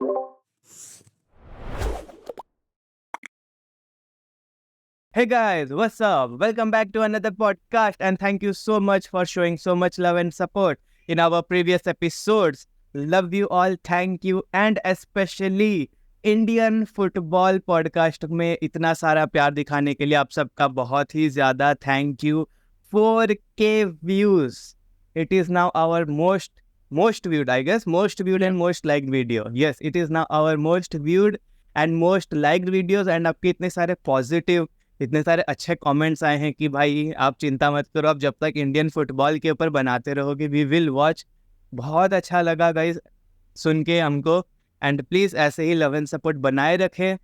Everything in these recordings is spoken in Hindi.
Hey guys, what's up? Welcome back to another podcast, and thank you so much for showing so much love and support in our previous episodes. Love you all, thank you, and especially Indian football podcast में इतना सारा प्यार दिखाने के लिए आप सबका बहुत ही ज़्यादा thank you. 4K views. It is now our most viewed, I guess, most viewed and most liked video. Yes, it is now our most viewed and most liked videos. And आपके इतने सारे पॉजिटिव, इतने सारे अच्छे कमेंट्स आए हैं कि भाई आप चिंता मत करो, आप जब तक इंडियन फुटबॉल के ऊपर बनाते रहोगे वी विल वॉच. बहुत अच्छा लगा गाइस सुन के हमको. एंड प्लीज़ ऐसे ही लव एंड सपोर्ट बनाए रखें.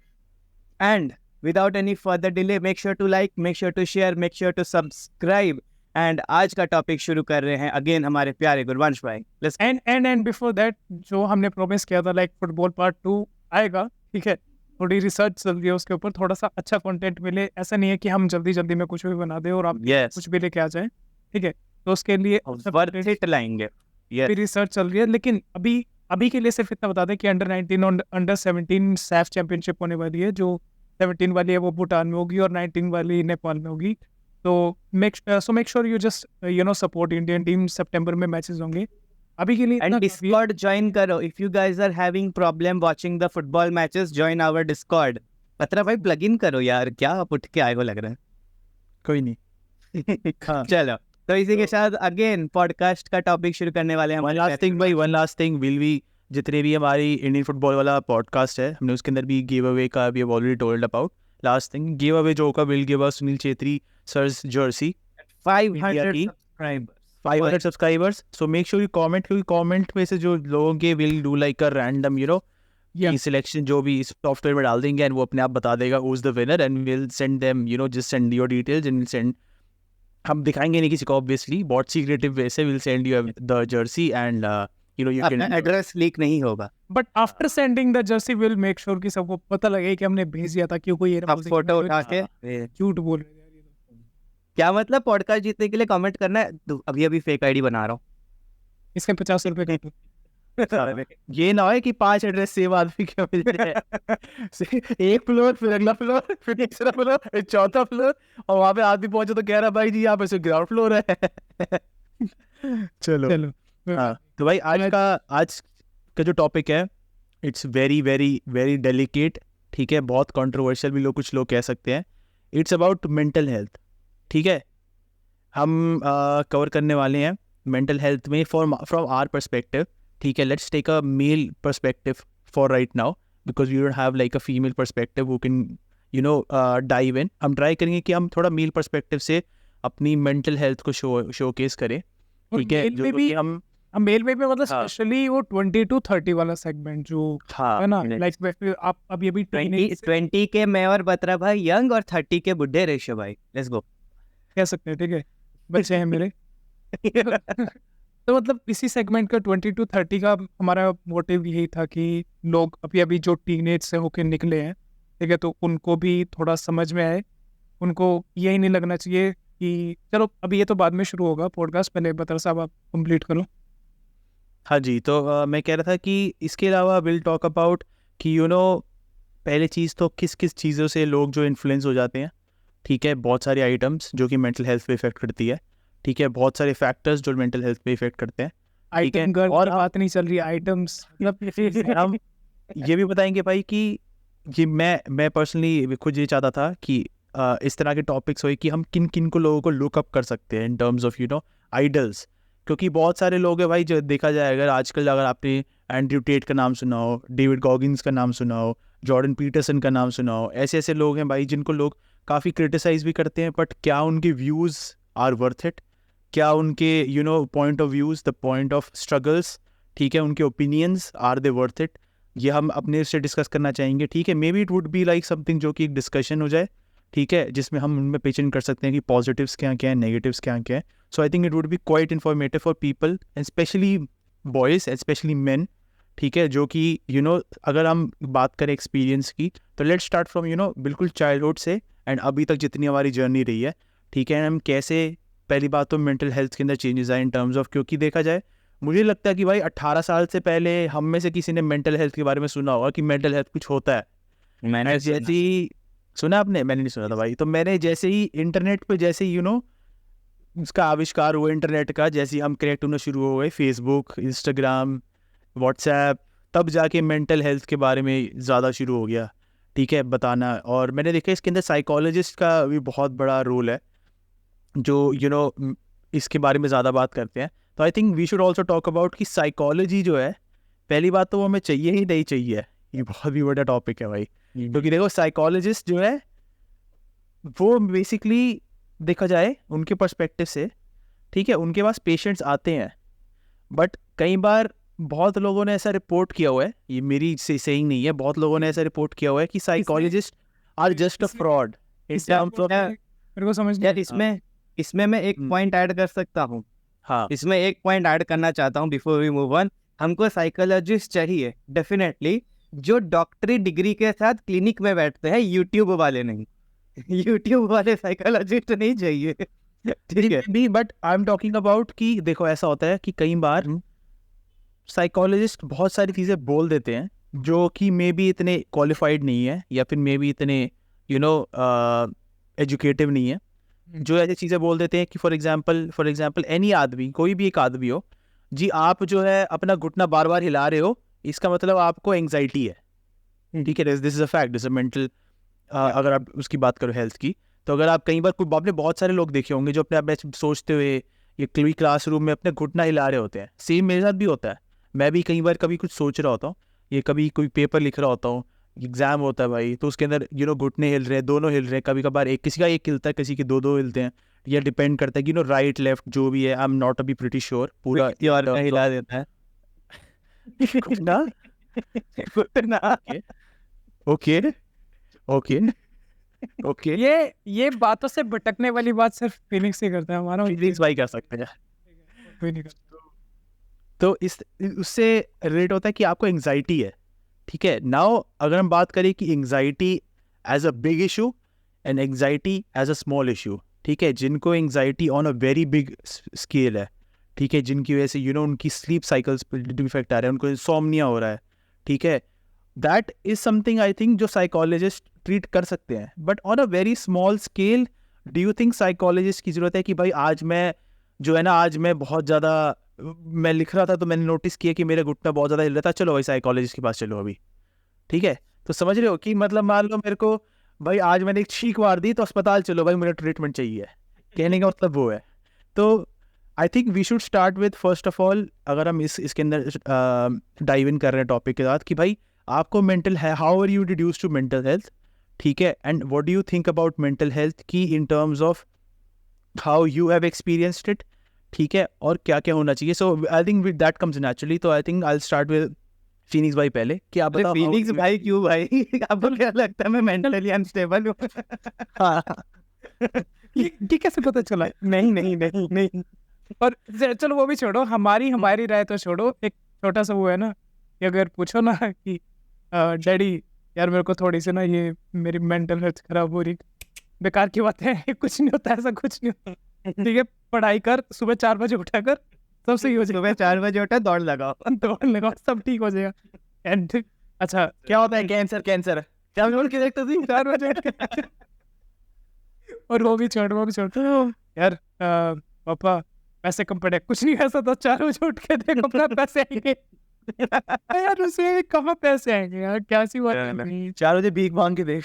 And without any further delay, make sure to like, make sure to share, make sure to subscribe. And आज का टॉपिक शुरू कर रहे हैं अगेन हमारे प्यारे गुरवंश भाई. एंड बिफोर दैट, जो हमने प्रॉमिस किया था लाइक फुटबॉल पार्ट 2 आएगा, ठीक है. थोड़ी रिसर्च चल रही है उसके ऊपर, थोड़ा सा अच्छा कंटेंट मिले. ऐसा नहीं है कि हम जल्दी में कुछ भी बना दें और आप कुछ भी लेके आ जाएं, ठीक है. तो उसके लिए लाएंगे. रिसर्च चल रही है. लेकिन अभी के लिए सिर्फ इतना बता दें कि अंडर 19 और अंडर 17 सैफ चैंपियनशिप होने वाली है. जो 17 वाली है वो भूटान में होगी और 19 वाली नेपाल में होगी. तो make sure you just support Indian team. सितंबर में मैचेस होंगे. अभी के लिए एंड डिस्कॉर्ड ज्वाइन करो. If you guys are having problem watching the football matches, join our Discord. Patra भाई प्लग इन करो यार, क्या आप उठ के आए हो लग रहा है. कोई नहीं. चलो, तो इसी के साथ अगेन पॉडकास्ट का टॉपिक शुरू करने वाले हैं. One last thing will be, जितने भी हमारी इंडियन फुटबॉल वाला पॉडकास्ट है, हमने उसके अंदर भी गिव अवे का भी already told about. Last thing, give away जो होगा will give us Sunil Chhetri sir's jersey 500 subscribers. So make sure you comment, क्योंकि कमेंट में से जो लोगों के will do like a random selection जो भी इस सॉफ्टवेयर में डाल देंगे, एंड वो अपने आप बता देगा who is the winner, and will send them just send your details and send. हम दिखाएंगे नहीं किसी को ऑब्वियसली, बहुत सीक्रेटिव वे से will send you the Jersey and you can address leak नहीं होगा. But after sending the Jersey will make sure कि सबको पता लगे कि हमने भेज दिया था. क्यों कोई ये फोटो उठा के झूठ बोल रहे हैं. क्या मतलब पॉडकास्ट जीतने के लिए कमेंट करना है. अभी फेक आईडी बना रहा हूँ. इसके 50 रुपए का ये ना है कि 5 एड्रेस सेम आदमी के मिल जाए. एक फ्लोर, फिर अगला फ्लोर, फिर तीसरा फ्लोर, फिर चौथा फ्लोर, और वहां पे आदमी पहुंचे तो कह रहा भाई जी यहाँ पे से ग्राउंड फ्लोर है. चलो. हाँ, तो भाई आज का जो टॉपिक है, it's very very very delicate. ठीक है, बहुत कंट्रोवर्शियल भी कुछ लोग कह सकते हैं. It's about mental health. ठीक है, हम कवर करने वाले हैं मेंटल हेल्थ में फ्रॉम आवर पर्सपेक्टिव. ठीक है, let's take a male perspective for right now, because we don't have like a female perspective who can dive in. हम ट्राई करेंगे कि हम थोड़ा मेल पर्सपेक्टिव से अपनी मेंटल हेल्थ को शोकेस करें. ठीक है, जो कि हम मेल में भी मतलब स्पेशली वो 20 to 30 वाला सेगमेंट जो है ना, लाइक आप अभी 20 के मैं और बत्रा भाई यंग और 30 के बुढ़े रेशो भाई. लेट्स गो कह सकते हैं. ठीक है, बच्चे हैं मेरे. तो मतलब इसी सेगमेंट का 20 to 30 का हमारा मोटिव यही था कि लोग अभी जो टीनेज से होकर निकले हैं, ठीक है, तो उनको भी थोड़ा समझ में आए. उनको यही नहीं लगना चाहिए कि चलो अभी ये तो बाद में शुरू होगा पॉडकास्ट, पहले बत्रा साहब आप कंप्लीट करो. हाँ जी, तो मैं कह रहा था कि इसके अलावा विल टॉक अबाउट कि पहले चीज़ तो किस किस चीज़ों से लोग जो इन्फ्लुएंस हो जाते हैं. ठीक है, बहुत सारे आइटम्स जो कि मेंटल हेल्थ पे इफेक्ट करती है. ठीक है, बहुत सारे फैक्टर्स जो मेंटल हेल्थ पे इफेक्ट करते हैं. आइटम गर्ल और बात नहीं चल रही, आइटम्स मतलब हम ये भी बताएंगे भाई कि ये मैं पर्सनली खुद ये चाहता था कि इस तरह के टॉपिक्स हो कि हम किन किन को लोगों को लुक अप कर सकते हैं इन टर्म्स ऑफ आइडल्स. क्योंकि बहुत सारे लोग हैं भाई, जो देखा जाए अगर आजकल अगर आपने एंड्रयू टेट का नाम सुना हो, डेविड गॉगिन्स का नाम सुना हो, जॉर्डन पीटरसन का नाम सुना हो, ऐसे लोग हैं भाई जिनको लोग काफ़ी क्रिटिसाइज भी करते हैं. बट क्या उनके व्यूज़ आर वर्थ इट? क्या उनके point of views, the point of struggles, ठीक है, उनके opinions are they worth it? ये हम अपने से डिस्कस करना चाहेंगे. ठीक है, maybe it would be like something जो कि एक डिस्कशन हो जाए. ठीक है, जिसमें हम उनमें पेचन कर सकते हैं कि पॉजिटिव्स क्या क्या हैं, नेगेटिव्स क्या क्या हैं. So I think it would be quite informative for people, and specially boys and specially man. ठीक है, जो कि अगर हम बात करें एक्सपीरियंस की, तो लेट्स स्टार्ट फ्रॉम बिल्कुल चाइल्डहुड से एंड अभी तक जितनी हमारी जर्नी रही है. ठीक है, हम कैसे, पहली बात तो मेंटल हेल्थ के अंदर चेंजेस आए इन टर्म्स ऑफ, क्योंकि देखा जाए मुझे लगता है कि भाई 18 साल से पहले हम में से किसी ने मेंटल हेल्थ के बारे में सुना होगा कि मेंटल हेल्थ कुछ होता है। मैंने जैसे ही सुना आपने, मैंने नहीं सुना था भाई। तो मैंने जैसे ही इंटरनेट पे जैसे ही उसका आविष्कार हुआ इंटरनेट का, जैसे ही हम कनेक्ट होना शुरू हो गए, फेसबुक, इंस्टाग्राम, व्हाट्सएप, तब जाके मेंटल हेल्थ के बारे में ज़्यादा शुरू हो गया, ठीक है, बताना। और मैंने देखा इसके अंदर साइकोलॉजिस्ट का भी बहुत बड़ा रोल है, जो इसके बारे में ज़्यादा बात करते हैं। तो I think we should also talk about कि साइकोलॉजी जो है, पहली बात तो वो हमें चाहिए ही नहीं चाहिए, ये बहुत ही बड़ा टॉपिक है भाई। क्योंकि देखो साइकोलॉजिस्ट जो है वो बेसिकली देखा जाए उनके पर्सपेक्टिव से, ठीक है, उनके पास पेशेंट्स आते हैं, बट कई बार बहुत लोगों ने ऐसा रिपोर्ट किया हुआ है, ये मेरी सेइंग नहीं है, बहुत लोगों ने ऐसा रिपोर्ट किया हुआ है कि psychologist are just a fraud in terms of. मेरे को समझ नहीं यार इसमें मैं एक पॉइंट ऐड कर सकता हूँ। हाँ, इसमें एक पॉइंट ऐड करना चाहता हूँ बिफोर वी मूव ऑन। हमको साइकोलॉजिस्ट चाहिए डेफिनेटली, जो डॉक्टरी डिग्री के साथ क्लिनिक में बैठते हैं, यूट्यूब वाले नहीं। यूट्यूब वाले साइकोलॉजिस्ट नहीं चाहिए, ठीक है। भी but I am talking about कि देखो ऐसा होता है कि कई बार साइकोलॉजिस्ट बहुत सारी चीज़ें बोल देते हैं जो कि मे बी इतने क्वालिफाइड नहीं है, या फिर मे बी इतने एजुकेटिव नहीं है, जो ऐसी चीज़ें बोल देते हैं कि फॉर एग्जांपल एनी आदमी, कोई भी एक आदमी हो जी, आप जो है अपना घुटना बार बार हिला रहे हो, इसका मतलब आपको एंग्जाइटी है, ठीक है, this is a fact, this a mental. अगर आप उसकी बात करो हेल्थ की, तो अगर आप कई बार आपने बहुत सारे लोग देखे होंगे जो अपने आप में सोचते हुए ये क्लासरूम में अपने घुटना हिला रहे होते हैं। सेम मेरे साथ भी होता है, मैं भी कई बार कभी कुछ सोच रहा होता हूँ, ये कभी कोई पेपर लिख रहा होता हूँ, एग्जाम होता है भाई, तो उसके अंदर घुटने हिल रहे हैं, दोनों हिल रहे हैं, कभी कभार एक किसी का एक हिलता है, किसी के दो दो हिलते हैं, या डिपेंड करता है कि राइट लेफ्ट जो भी है, आई एम नॉट अभी प्रीटी श्योर पूरा और का हिला देता है घुटना। घुटना। ओके ओके ओके, ये बातों से भटकने वाली बात सिर्फ फीनिक्स ही करता है, हमारा प्लीज भाई कर सकते हैं। कोई नहीं करता। तो उससे रिलेट होता है कि आपको एंग्जाइटी है, ठीक है। नाउ अगर हम बात करें कि anxiety as a big issue and anxiety as a small issue, ठीक है, जिनको anxiety on a very big scale है, ठीक है, जिनकी वजह से उनकी स्लीप साइकिल्स पर इफेक्ट आ रहा है, उनको इंसोम्निया हो रहा है, ठीक है, that is something I think जो साइकोलॉजिस्ट ट्रीट कर सकते हैं। But on a very small scale, do you think psychologist की ज़रूरत है कि भाई आज मैं बहुत ज़्यादा, मैं लिख रहा था तो मैंने नोटिस किया कि मेरा घुटना बहुत ज़्यादा हिल रहा था, चलो भाई साइकोलॉजिस्ट के पास चलो अभी, ठीक है। तो समझ रहे हो कि मतलब मान लो मेरे को भाई आज मैंने एक छींक मार दी तो अस्पताल चलो भाई, मुझे ट्रीटमेंट चाहिए, कहने का मतलब वो है। तो I think we should start with first of all, अगर हम इसके अंदर डाइव इन कर रहे हैं टॉपिक के साथ, कि भाई आपको मेंटल है, how are you introduce to mental health, ठीक है, and what do you think about mental health की in terms of how you have experienced it, ठीक है, और क्या क्या होना चाहिए। So I think with that comes naturally. तो I think I will start with Phoenix भाई पहले, कि आप बताओ फिनिक्स भाई क्यों भाई? आपको क्या लगता है मैं मेंटली अनस्टेबल हूँ? हाँ, ये कैसे पता चला? नहीं नहीं नहीं नहीं। और चलो वो भी छोड़ो, हमारी राय तो छोड़ो, एक छोटा सा वो है ना कि अगर पूछो ना कि डैडी यार मेरे को थोड़ी सी ना ये मेरी मेंटल हेल्थ खराब हो रही, बेकार की बात है, कुछ नहीं होता, ऐसा कुछ नहीं होता, ठीक है, पढ़ाई कर, सुबह 4 बजे उठा कर, सब सही हो जाएगा, सुबह 4 बजे उठा, दौड़ लगाओ, दौड़ लगाओ, सब ठीक हो जाएगा। एंड अच्छा क्या होता है? कैंसर क्या बोल के देखते थे 4 बजे उठ के और वो भी छोड़ यार पापा पैसे कम पड़े, कुछ नहीं, ऐसा तो 4 बजे उठ के देखो अपना पैसे आएंगे यार, उसे कहाँ पैसे आएंगे यार, क्या सी बात है। 4 बजे भीख मांग के देख।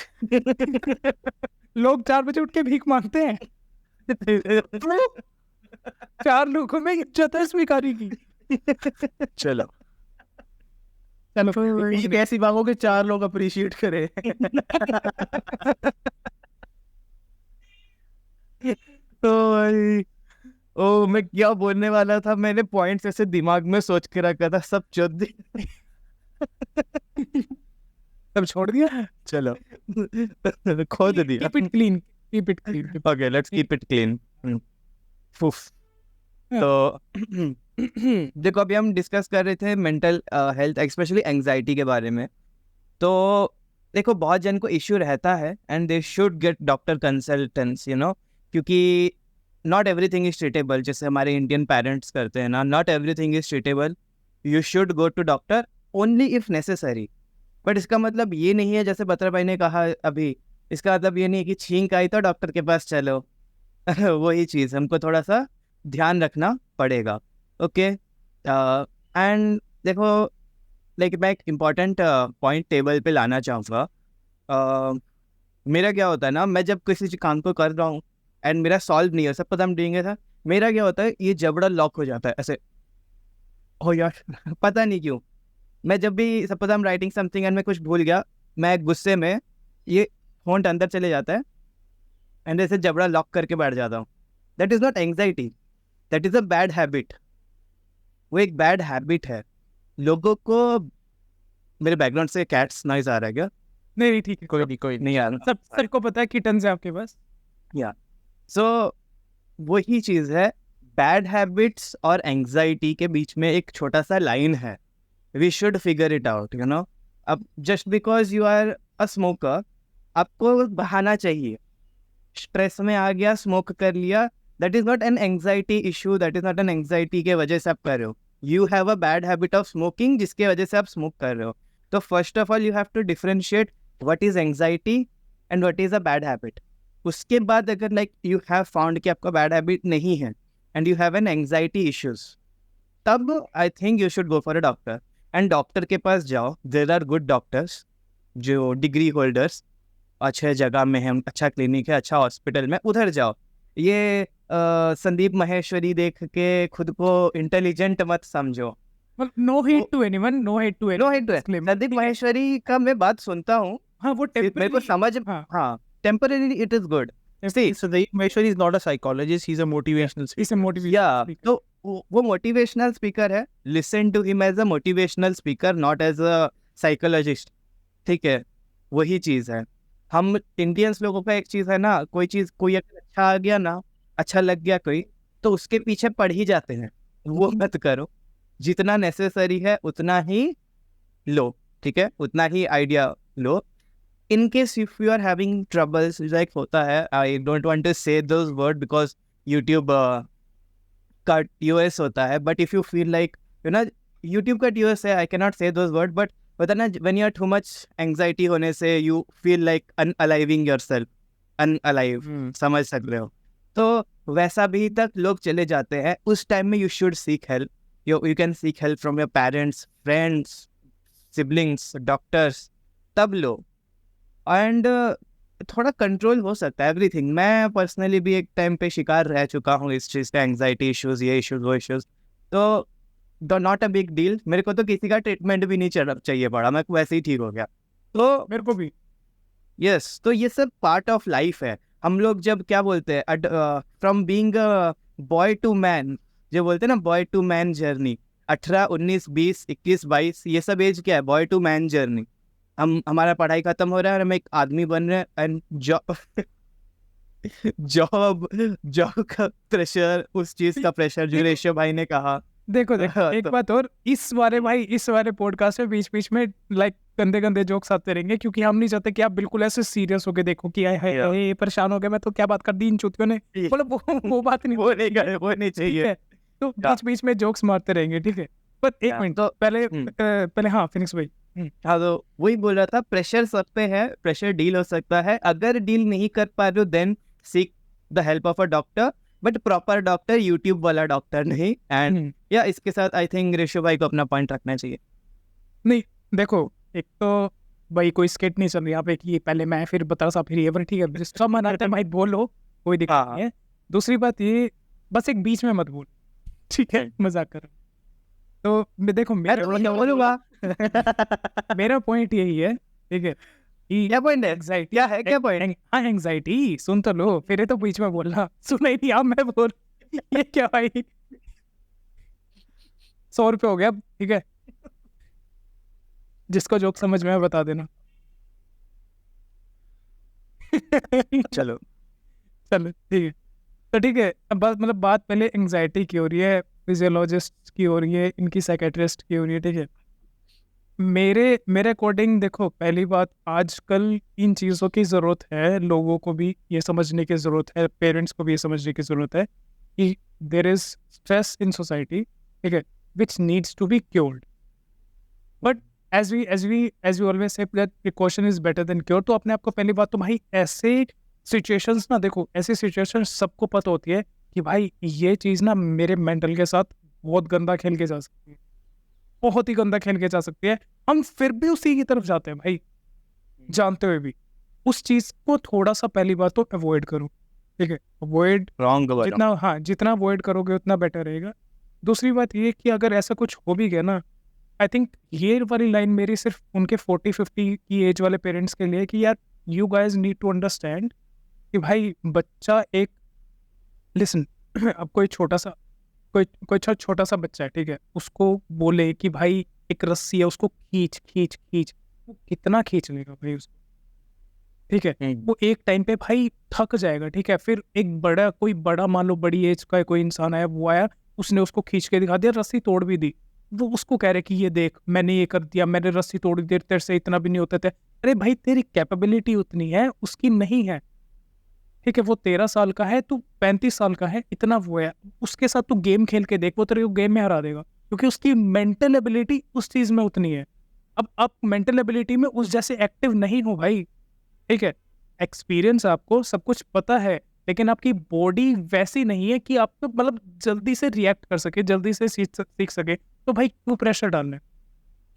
लोग 4 बजे उठ के भीख मांगते हैं 4 लोगों में इज्जत है स्वीकारी की। चलो भीख ऐसी मांगोगे 4 लोग अप्रिशिएट करे। तो भाई ओ मैं क्या बोलने वाला था, मैंने पॉइंट्स ऐसे दिमाग में सोच के रखा था, सब चोद दी। सब छोड़ दिया, चलो खोद दिया। Keep it clean. Okay let's keep it clean. तो देखो अभी हम डिस्कस कर रहे थे मेंटल हेल्थ स्पेशली एंजाइटी के बारे में। तो देखो बहुत जन को इश्यू रहता है and they should get doctor कंसल्टेंस क्योंकि नॉट एवरीथिंग इज ट्रीटेबल, जैसे हमारे इंडियन पेरेंट्स करते हैं ना, not everything is treatable, you should go to doctor only if necessary. But इसका मतलब ये नहीं है, जैसे बत्रा भाई ने कहा अभी, इसका मतलब ये नहीं है कि छींक आई तो डॉक्टर के पास चलो। वही चीज़ हमको थोड़ा सा ध्यान रखना पड़ेगा। ओके, एंड देखो, लाइक मैं एक इम्पॉर्टेंट पॉइंट टेबल पे लाना चाहूँगा। मेरा क्या होता है ना, मैं जब किसी काम को कर रहा हूँ एंड मेरा सॉल्व नहीं है, सब पता हम डूइंग था, मेरा क्या होता है, ये जबड़ा लॉक हो जाता है ऐसे, हो यार पता नहीं क्यों। मैं जब भी suppose I am writing something and मैं कुछ भूल गया, मैं गुस्से में ये फोन अंदर चले जाता है एंड ऐसे जबड़ा लॉक करके बैठ जाता हूँ। That is not anxiety, that is a bad habit. वो एक बैड हैबिट है। लोगों को, मेरे बैकग्राउंड से कैट्स नॉइज आ रहा है क्या? नहीं ठीक है, कोई नहीं आ रहा। सबको पता है किटन्स है आपके पास। या सो वही चीज़ है, बैड हैबिट्स और एंग्जाइटी के बीच में एक छोटा सा लाइन है। We should figure it out, you know. अब just because you are a smoker, आपको बहाना चाहिए। स्ट्रेस में आ गया, स्मोक कर लिया, that is not an anxiety issue, that is not an anxiety के वजह से आप कर रहे हो। You have a bad habit of smoking जिसके वजह से आप स्मोक कर रहे हो। तो first of all you have to differentiate what is anxiety and what is a bad habit. उसके बाद अगर लाइक यू हैव फाउंड कि आपका बैड हैबिट नहीं है and you have an anxiety issues, तब I think you should go for a doctor. And doctor के पास जाओ, देयर आर गुड डॉक्टर्स जो डिग्री होल्डर्स, अच्छे जगह में है, अच्छा क्लिनिक है, अच्छा हॉस्पिटल में, उधर जाओ। ये संदीप माहेश्वरी देख के खुद को इंटेलिजेंट मत समझो। No hate to anyone, no hate to no hate, Sandeep Maheshwari का मैं बात सुनता हूँ, हाँ वो मेरे को समझ, हाँ temporary it is good. See, Sandeep Maheshwari is not a psychologist, he's a motivational speaker. इसे मोटिवेट या तो वो मोटिवेशनल स्पीकर है, listen to him as a motivational speaker, not as a psychologist. ठीक है, वही चीज़ है। हम इंडियंस लोगों का एक चीज़ है ना, कोई चीज़ कोई अगर अच्छा आ गया ना, अच्छा लग गया कोई, तो उसके पीछे पड़ ही जाते हैं। वो मत करो, जितना नेसेसरी है उतना ही लो, ठीक है, उतना ही आइडिया लो। In case if you are having troubles, like होता है, I don't want to say those words because YouTube का US होता है, but if you feel like, you know, YouTube का US है, I cannot say those words, but होता है ना, when you are too much anxiety होने से you feel like unaliving yourself, unalive, समझ सकते हो। तो वैसा भी तक लोग चले जाते हैं, उस टाइम में you should seek help. You can seek help from your parents, friends, siblings, doctors, तब लो। एंड थोड़ा कंट्रोल हो सकता है एवरीथिंग। मैं पर्सनली भी एक टाइम पे शिकार रह चुका हूँ इस चीज़ का, एंग्जाइटी इश्यूज, ये इश्यूज वो इश्यूज, तो नॉट अ बिग डील। मेरे को तो किसी का ट्रीटमेंट भी नहीं चाहिए पड़ा, मैं वैसे ही ठीक हो गया। तो मेरे को भी यस, तो ये सब पार्ट ऑफ लाइफ है। हम लोग जब क्या बोलते हैं, from being boy to man, जो बोलते हैं ना, बॉय टू मैन जर्नी, 18, 19, 20, 21, 22, ये सब एज क्या है, बॉय टू मैन जर्नी। हमारा पढ़ाई खत्म हो रहा है और हम एक आदमी बन रहे हैं, एंड जॉब का प्रेशर, उस चीज का प्रेशर जो रेशो भाई ने कहा। देखो एक बात और, इस वाले पॉडकास्ट में बीच में लाइक गंदे जोक्स आते रहेंगे, क्योंकि हम नहीं चाहते कि आप बिल्कुल ऐसे सीरियस होके देखो कि ये परेशान हो गया मैं, तो क्या बात कर दी इन चूतियों ने, मतलब वो बात नहीं, वो नहीं चाहिए। तो बीच में जोक्स मारते रहेंगे, ठीक है। पर एक मिनट, तो पहले हाँ फिनिक्स भाई। हाँ, तो वही बोल रहा था, प्रेशर सब पे है, प्रेशर डील हो सकता है। अगर डील नहीं कर पा रहे हो then seek the help of a doctor, but proper doctor, YouTube वाला डॉक्टर नहीं। एंड या इसके साथ आई थिंक ऋषु भाई को अपना पॉइंट रखना चाहिए। नहीं देखो, एक तो भाई कोई स्किट नहीं चल रही यहाँ पे कि पहले मैं फिर बता सा फिर ये, ठीक है, सब मनाते हैं भाई, बोलो कोई दिक्कत नहीं है। दूसरी बात ये, बस एक बीच में मत बोल, ठीक है, मजाक कर। तो देखो मेरा पॉइंट यही है, ठीक है। क्या पॉइंट है? एंग्जाइटी क्या है? क्या पॉइंट? हाँ एंग्जाइटी, सुन तो लो, फिर तो बीच में बोलना, सुना ही नहीं, अब मैं बोल ये क्या भाई। 100 रुपये हो गया, ठीक है, जिसको जोक समझ में बता देना। चलो ठीक है। तो ठीक है, अब बात पहले एंग्जाइटी की हो रही है, फिजियोलॉजिस्ट की हो रही है, इनकी साइकेट्रिस्ट की हो रही है, ठीक है। मेरे अकॉर्डिंग देखो, पहली बात, आजकल इन चीज़ों की ज़रूरत है, लोगों को भी ये समझने की ज़रूरत है, पेरेंट्स को भी ये समझने की ज़रूरत है कि there is stress in society, ठीक है, which needs to be cured. But as we always say that precaution is better than cure. तो अपने आप को, पहली बात तो भाई ऐसे सिचुएशंस ना, देखो ऐसी सिचुएशंस सबको पता होती है कि भाई ये चीज़ ना मेरे मेंटल के साथ बहुत गंदा खेल के जा सकती है, बहुत ही गंदा खेल के जा सकती है, हम फिर भी उसी की तरफ जाते हैं भाई, जानते हुए भी। उस चीज़ को थोड़ा सा पहली बात तो अवॉइड करो, ठीक है, अवॉइड रॉन्ग जितना अवॉइड करोगे उतना बेटर रहेगा। दूसरी बात ये कि अगर ऐसा कुछ हो भी गया ना, आई थिंक ये वाली लाइन मेरी सिर्फ उनके 40-50 की एज वाले पेरेंट्स के लिए कि यार you guys need to understand कि भाई बच्चा एक, लिसन, अब कोई छोटा सा बच्चा है, ठीक है, उसको बोले कि भाई एक रस्सी है, उसको खींच खींच खींच, वो कितना खींच लेगा भाई उसको, ठीक है, वो एक टाइम पे भाई थक जाएगा, ठीक है। फिर एक कोई बड़ा मान लो बड़ी एज का कोई इंसान आया, वो आया, उसने उसको खींच के दिखा दिया, रस्सी तोड़ भी दी, वो उसको कह रहे कि ये देख मैंने ये कर दिया, मैंने रस्सी तोड़ दी, तेरे से इतना भी नहीं होता था। अरे भाई तेरी कैपेबिलिटी उतनी है, उसकी नहीं है, ठीक है, वो 13 साल का है, तू 35 साल का है, इतना वो है, उसके साथ तू गेम खेल के देख, वो तेरे को गेम में हरा देगा, क्योंकि उसकी मेंटल एबिलिटी उस चीज में उतनी है। अब आप मेंटल एबिलिटी में उस जैसे एक्टिव नहीं हो भाई, ठीक है, एक्सपीरियंस आपको सब कुछ पता है, लेकिन आपकी बॉडी वैसी नहीं है कि आपको मतलब जल्दी से रिएक्ट कर सके, जल्दी से सीख सके। तो भाई क्यों प्रेशर डालना है,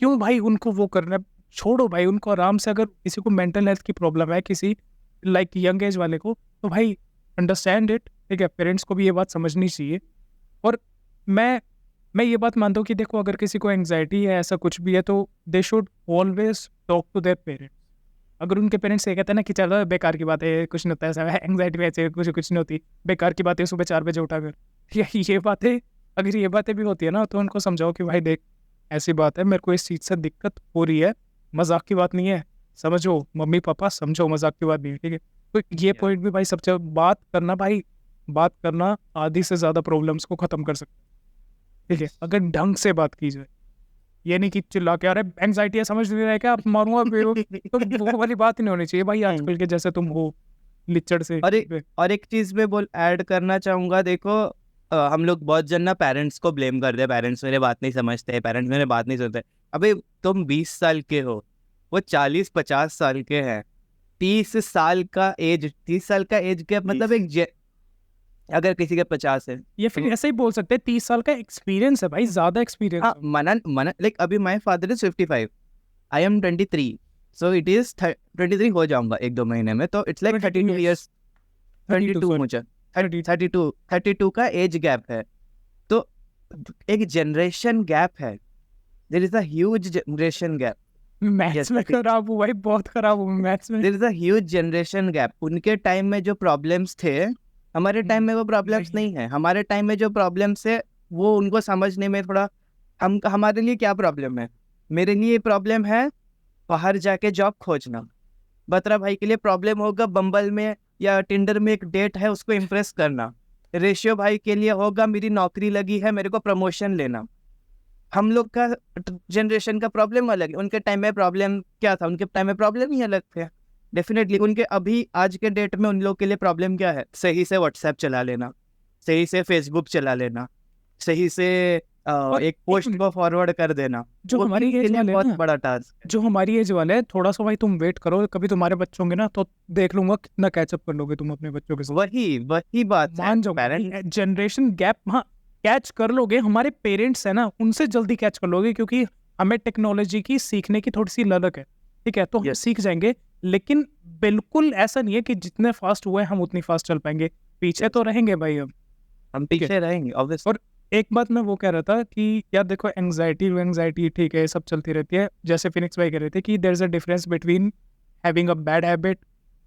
क्यों भाई उनको वो करना है, छोड़ो भाई उनको आराम से। अगर किसी को मेंटल हेल्थ की प्रॉब्लम है, किसी लाइक यंग एज वाले को, तो भाई अंडरस्टैंड इट, ठीक है, पेरेंट्स को भी ये बात समझनी चाहिए। और मैं ये बात मानता हूँ कि देखो अगर किसी को एंग्जाइटी है, ऐसा कुछ भी है, तो they should always talk to their parents. अगर उनके पेरेंट्स ये कहते हैं ना कि चलो बेकार की बात है, कुछ नहीं होता, ऐसा है एंग्जाइटी वैसे कुछ नहीं होती, बेकार की बात है, सुबह 4 बजे उठा कर, ये बातें, अगर ये बातें भी होती है ना, तो उनको समझाओ कि भाई देख ऐसी बात है, मेरे को इस चीज़ से दिक्कत हो रही है, मजाक की बात नहीं है, समझो मम्मी पापा, समझो मजाक की बात नहीं है, ठीक है। तो ये पॉइंट भी भाई सबसे, बात करना आधी से ज़्यादा प्रॉब्लम्स को ख़त्म कर सकता है, ठीक है, अगर ढंग से बात की जाए। ये नहीं कि चिल्ला के, अरे एंग्जाइटी है समझ नहीं रहे क्या, आप मारूंगा तो वो वाली बात नहीं होनी चाहिए भाई, आजकल के जैसे तुम हो लिचड़ से। और एक चीज में ऐड करना चाहूंगा, देखो हम लोग बहुत जन ना पेरेंट्स को ब्लेम करते हैं, पेरेंट्स मेरे बात नहीं समझते, पेरेंट्स मेरे बात नहीं सुनते। अबे तुम 20 साल के हो, वो 40-50 साल के हैं, 30 साल का एज गैप, मतलब अगर किसी के 50 है, ये फिर ऐसे ही बोल सकते हैं 30 साल का एक्सपीरियंस है भाई, ज्यादा एक्सपीरियंस। हाँ, मना लाइक अभी my father is 55, I am 23, so it is 23 हो जाऊंगा 1-2 महीने में, तो इट्स लाइक 32 ईयर्स, 32 मुझे 32 का एज गैप है, तो एक जनरेशन गैप है, there is a huge generation gap. Maths में खराब हूँ भाई, बहुत खराब हूँ मैथ्स में। There is a huge generation gap. उनके टाइम में जो प्रॉब्लम्स थे, हमारे टाइम में वो प्रॉब्लम्स नहीं है। हमारे टाइम में जो प्रॉब्लम्स है वो उनको समझने में थोड़ा, हमारे लिए क्या प्रॉब्लम है, मेरे लिए प्रॉब्लम है बाहर जाके जॉब खोजना, बत्रा भाई के लिए प्रॉब्लम होगा बम्बल में या टिंडर में एक डेट है उसको इम्प्रेस करना, रेशियो भाई के लिए होगा मेरी नौकरी लगी है मेरे को प्रमोशन लेना। हम लोग का जनरेशन का प्रॉब्लम अलग है, उनके टाइम में प्रॉब्लम क्या था, उनके टाइम में प्रॉब्लम ही अलग थे डेफिनेटली। उनके अभी आज के डेट में उन लोग के लिए प्रॉब्लम क्या है, सही से व्हाट्सएप चला लेना, सही से फेसबुक चला लेना, सही से एक पोस्ट को फॉरवर्ड कर देना, जो हमारी एज वाले बहुत ना, बड़ा टास्क है। जो हमारी एज वाले हैं, थोड़ा सा भाई तुम वेट करो, कभी तुम्हारे बच्चे होंगे ना, तो देख लूंगा कितना कैचअप कर लोगे तुम अपने बच्चों के साथ। वही बात मान जाओ पेरेंट्स, जनरेशन गैप, हाँ कैच कर लोगे। हमारे पेरेंट्स है ना, उनसे जल्दी कैच कर लोगे, क्योंकि हमें टेक्नोलॉजी की सीखने की थोड़ी सी ललक है, ठीक है, तो हम सीख जाएंगे। लेकिन बिल्कुल ऐसा नहीं है कि जितने फास्ट हुए हम उतनी फास्ट चल पाएंगे, पीछे तो रहेंगे भाई हम पीछे रहेंगे ऑब्वियसली। और एक बात मैं वो कह रहा था कि यार देखो एंग्जाइटी ठीक है, सब चलती रहती है, जैसे फिनिक्स भाई कह रहे थे कि there is a difference between having a bad habit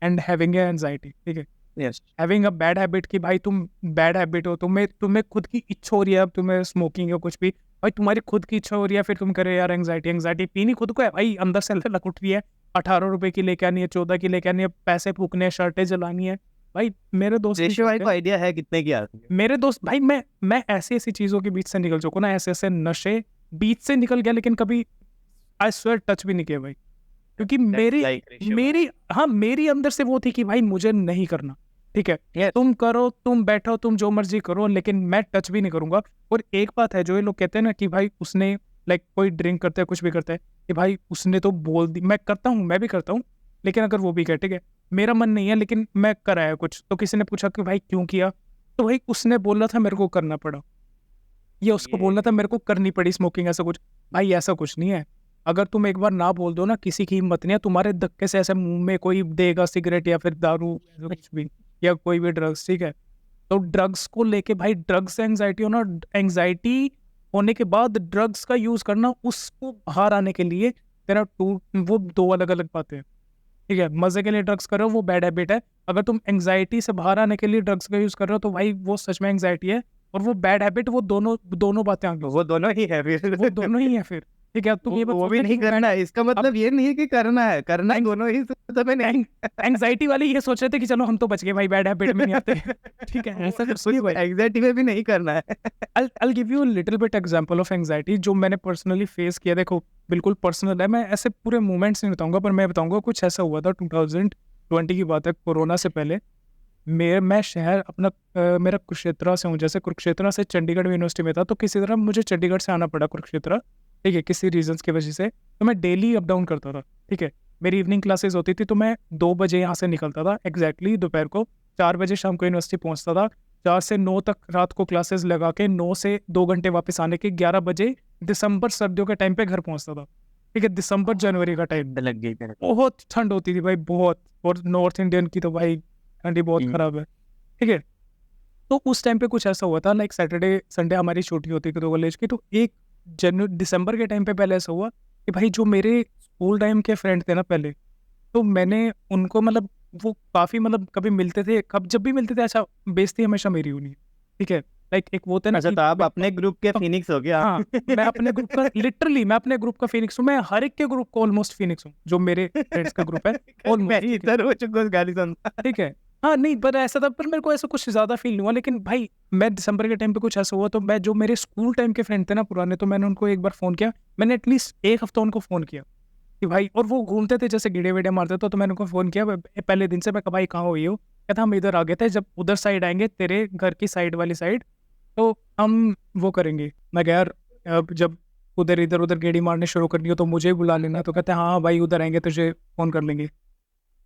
and having a anxiety, ठीक है। Yes, having a bad habit कि भाई तुम बैड हैबिट हो, तुम्हें खुद की इच्छा हो रही है, अब तुम्हें स्मोकिंग या कुछ भी, भाई तुम्हारी खुद की इच्छा हो रही है, फिर तुम करे यार एंग्जाइटी पीनी खुद को है भाई, अंदर से लग उठ रही है, 18 रुपए की लेके आनी है, 14 की लेके आनी है, पैसे फूकने, शर्टें जलानी है भाई। मेरे दोस्त रेशियो भाई को आइडिया है कितने की आती है? मेरे दोस्त भाई, मैं ऐसी चीजों के बीच से निकल चुका ना, ऐसे नशे बीच से निकल गया, लेकिन कभी आई स्वेयर टच भी नहीं किया भाई, क्योंकि मेरी अंदर से वो थी कि भाई मुझे नहीं करना, ठीक है। Yes. तुम करो, तुम बैठो, तुम जो मर्जी करो, लेकिन मैं टच भी नहीं करूंगा। और एक बात है, जो ये लोग कहते हैं ना कि भाई उसने लाइक कोई ड्रिंक करता है, कुछ भी करता है, कि भाई उसने तो बोल दी, मैं करता हूँ, मैं भी करता हूँ, लेकिन अगर वो भी कहे ठीक है मेरा मन नहीं है लेकिन मैं कराया कुछ, तो किसी ने पूछा कि भाई क्यों किया, तो भाई उसने बोलना था मेरे को करना पड़ा, ये उसको बोलना था मेरे को करनी पड़ी स्मोकिंग, ऐसा कुछ। भाई ऐसा कुछ नहीं है, अगर तुम एक बार ना बोल दो ना, किसी की हिम्मत नहीं है तुम्हारे धक्के से ऐसे मुंह में कोई देगा सिगरेट या फिर दारू ऐसा कुछ भी, या कोई भी ड्रग्स, ठीक है। तो ड्रग्स को लेके भाई, ड्रग्स से एंग्जाइटी होना, एंग्जाइटी होने के बाद ड्रग्स का यूज करना, उसको बाहर आने के लिए तेरा वो दो अलग अलग बातें हैं, ठीक है। मजे के लिए ड्रग्स कर रहे हो वो बैड हैबिट है, अगर तुम एंग्जाइटी से बाहर आने के लिए ड्रग्स का यूज कर रहे हो तो भाई वो सच में एंग्जाइटी है, और वो बैड हैबिट, वो दोनों बातें आगे, वो दोनों ही है फिर। वो दोनों ही है फिर, ठीक है। तुम ये वो भी नहीं करना है, इसका मतलब ये नहीं है कि करना है, करना दोनों ही समय नहीं। एंग्जाइटी वाले ये सोच रहे थे कि चलो हम तो बच गए भाई, बैड हैबिट में नहीं आते, ठीक है, ऐसा कुछ नहीं भाई। एंग्जाइटी में भी नहीं करना है। I'll give you a little bit example of anxiety जो मैंने पर्सनली फेस किया। देखो बिल्कुल पर्सनल है, मैं ऐसे पूरे मोमेंट्स नहीं बताऊंगा, पर मैं बताऊंगा कुछ ऐसा हुआ था 2020 की बात है, कोरोना से पहले। मैं शहर अपना मेरा कुरुक्षेत्र से हूँ, जैसे कुरुक्षेत्र से चंडीगढ़ यूनिवर्सिटी में था, तो किसी तरह मुझे चंडीगढ़ से आना पड़ा कुरुक्षेत्र, ठीक है, किसी रीजंस की वजह से। तो मैं डेली अप डाउन करता था, ठीक है। मेरी इवनिंग क्लासेस होती थी, तो मैं 2 बजे यहाँ से निकलता था एग्जैक्टली दोपहर को, 4 बजे शाम को यूनिवर्सिटी पहुँचता था, 4 से 9 तक रात को क्लासेस लगा के 9 से 2 घंटे वापस आने के, 11 बजे दिसंबर सर्दियों के टाइम पे घर पहुँचता था, ठीक है। दिसंबर जनवरी का टाइम लग गई बहुत ठंड होती थी भाई, बहुत, और नॉर्थ इंडियन की तो भाई ठंडी बहुत खराब है, ठीक है। तो उस टाइम पे कुछ ऐसा हुआ था, लाइक सैटरडे संडे हमारी छुट्टी होती थी तो कॉलेज की, तो एक दिसंबर के टाइम पे पहले ऐसा हुआ कि भाई जो मेरे स्कूल टाइम के फ्रेंड थे ना पहले, तो मैंने उनको मतलब वो काफ़ी मतलब कभी मिलते थे, कब जब भी मिलते थे ऐसा बेइज्जती हमेशा मेरी होनी, ठीक है। लाइक एक वो थे ना, अच्छा, तो आप अपने ग्रुप के फिनिक्स हो गया। हाँ, मैं अपने ग्रुप का लिटरली मैं अपने ग्रुप का फिनिक्स हूँ, मैं हर एक के ग्रुप का ऑलमोस्ट फिनिक्स हूँ, जो मेरे फ्रेंड्स का ग्रुप है मैं ही इधर हो चुका हूँ गाली सुनता। ठीक है। हाँ नहीं, पर ऐसा था, पर मेरे को ऐसा कुछ ज़्यादा फील नहीं हुआ, लेकिन भाई मैं दिसंबर के टाइम पे कुछ ऐसा हुआ, तो मैं जो मेरे स्कूल टाइम के फ्रेंड थे ना पुराने, तो मैंने उनको एक बार फ़ोन किया, मैंने एटलीस्ट एक हफ्ता उनको फ़ोन किया कि भाई, और वो घूमते थे जैसे गिड़े वेड़े मारते थे, तो मैंने उनको फ़ोन किया पहले दिन से, मैं कहा भाई कहाँ हुई हो, कहता हम इधर आ गए थे, जब उधर साइड आएंगे तेरे घर की साइड वाली साइड तो हम वो करेंगे। मैं कहा यार अब जब उधर इधर उधर गेड़ी मारने शुरू करनी हो तो मुझे बुला लेना, तो कहते हैं हाँ भाई उधर आएंगे तुझे फ़ोन कर लेंगे।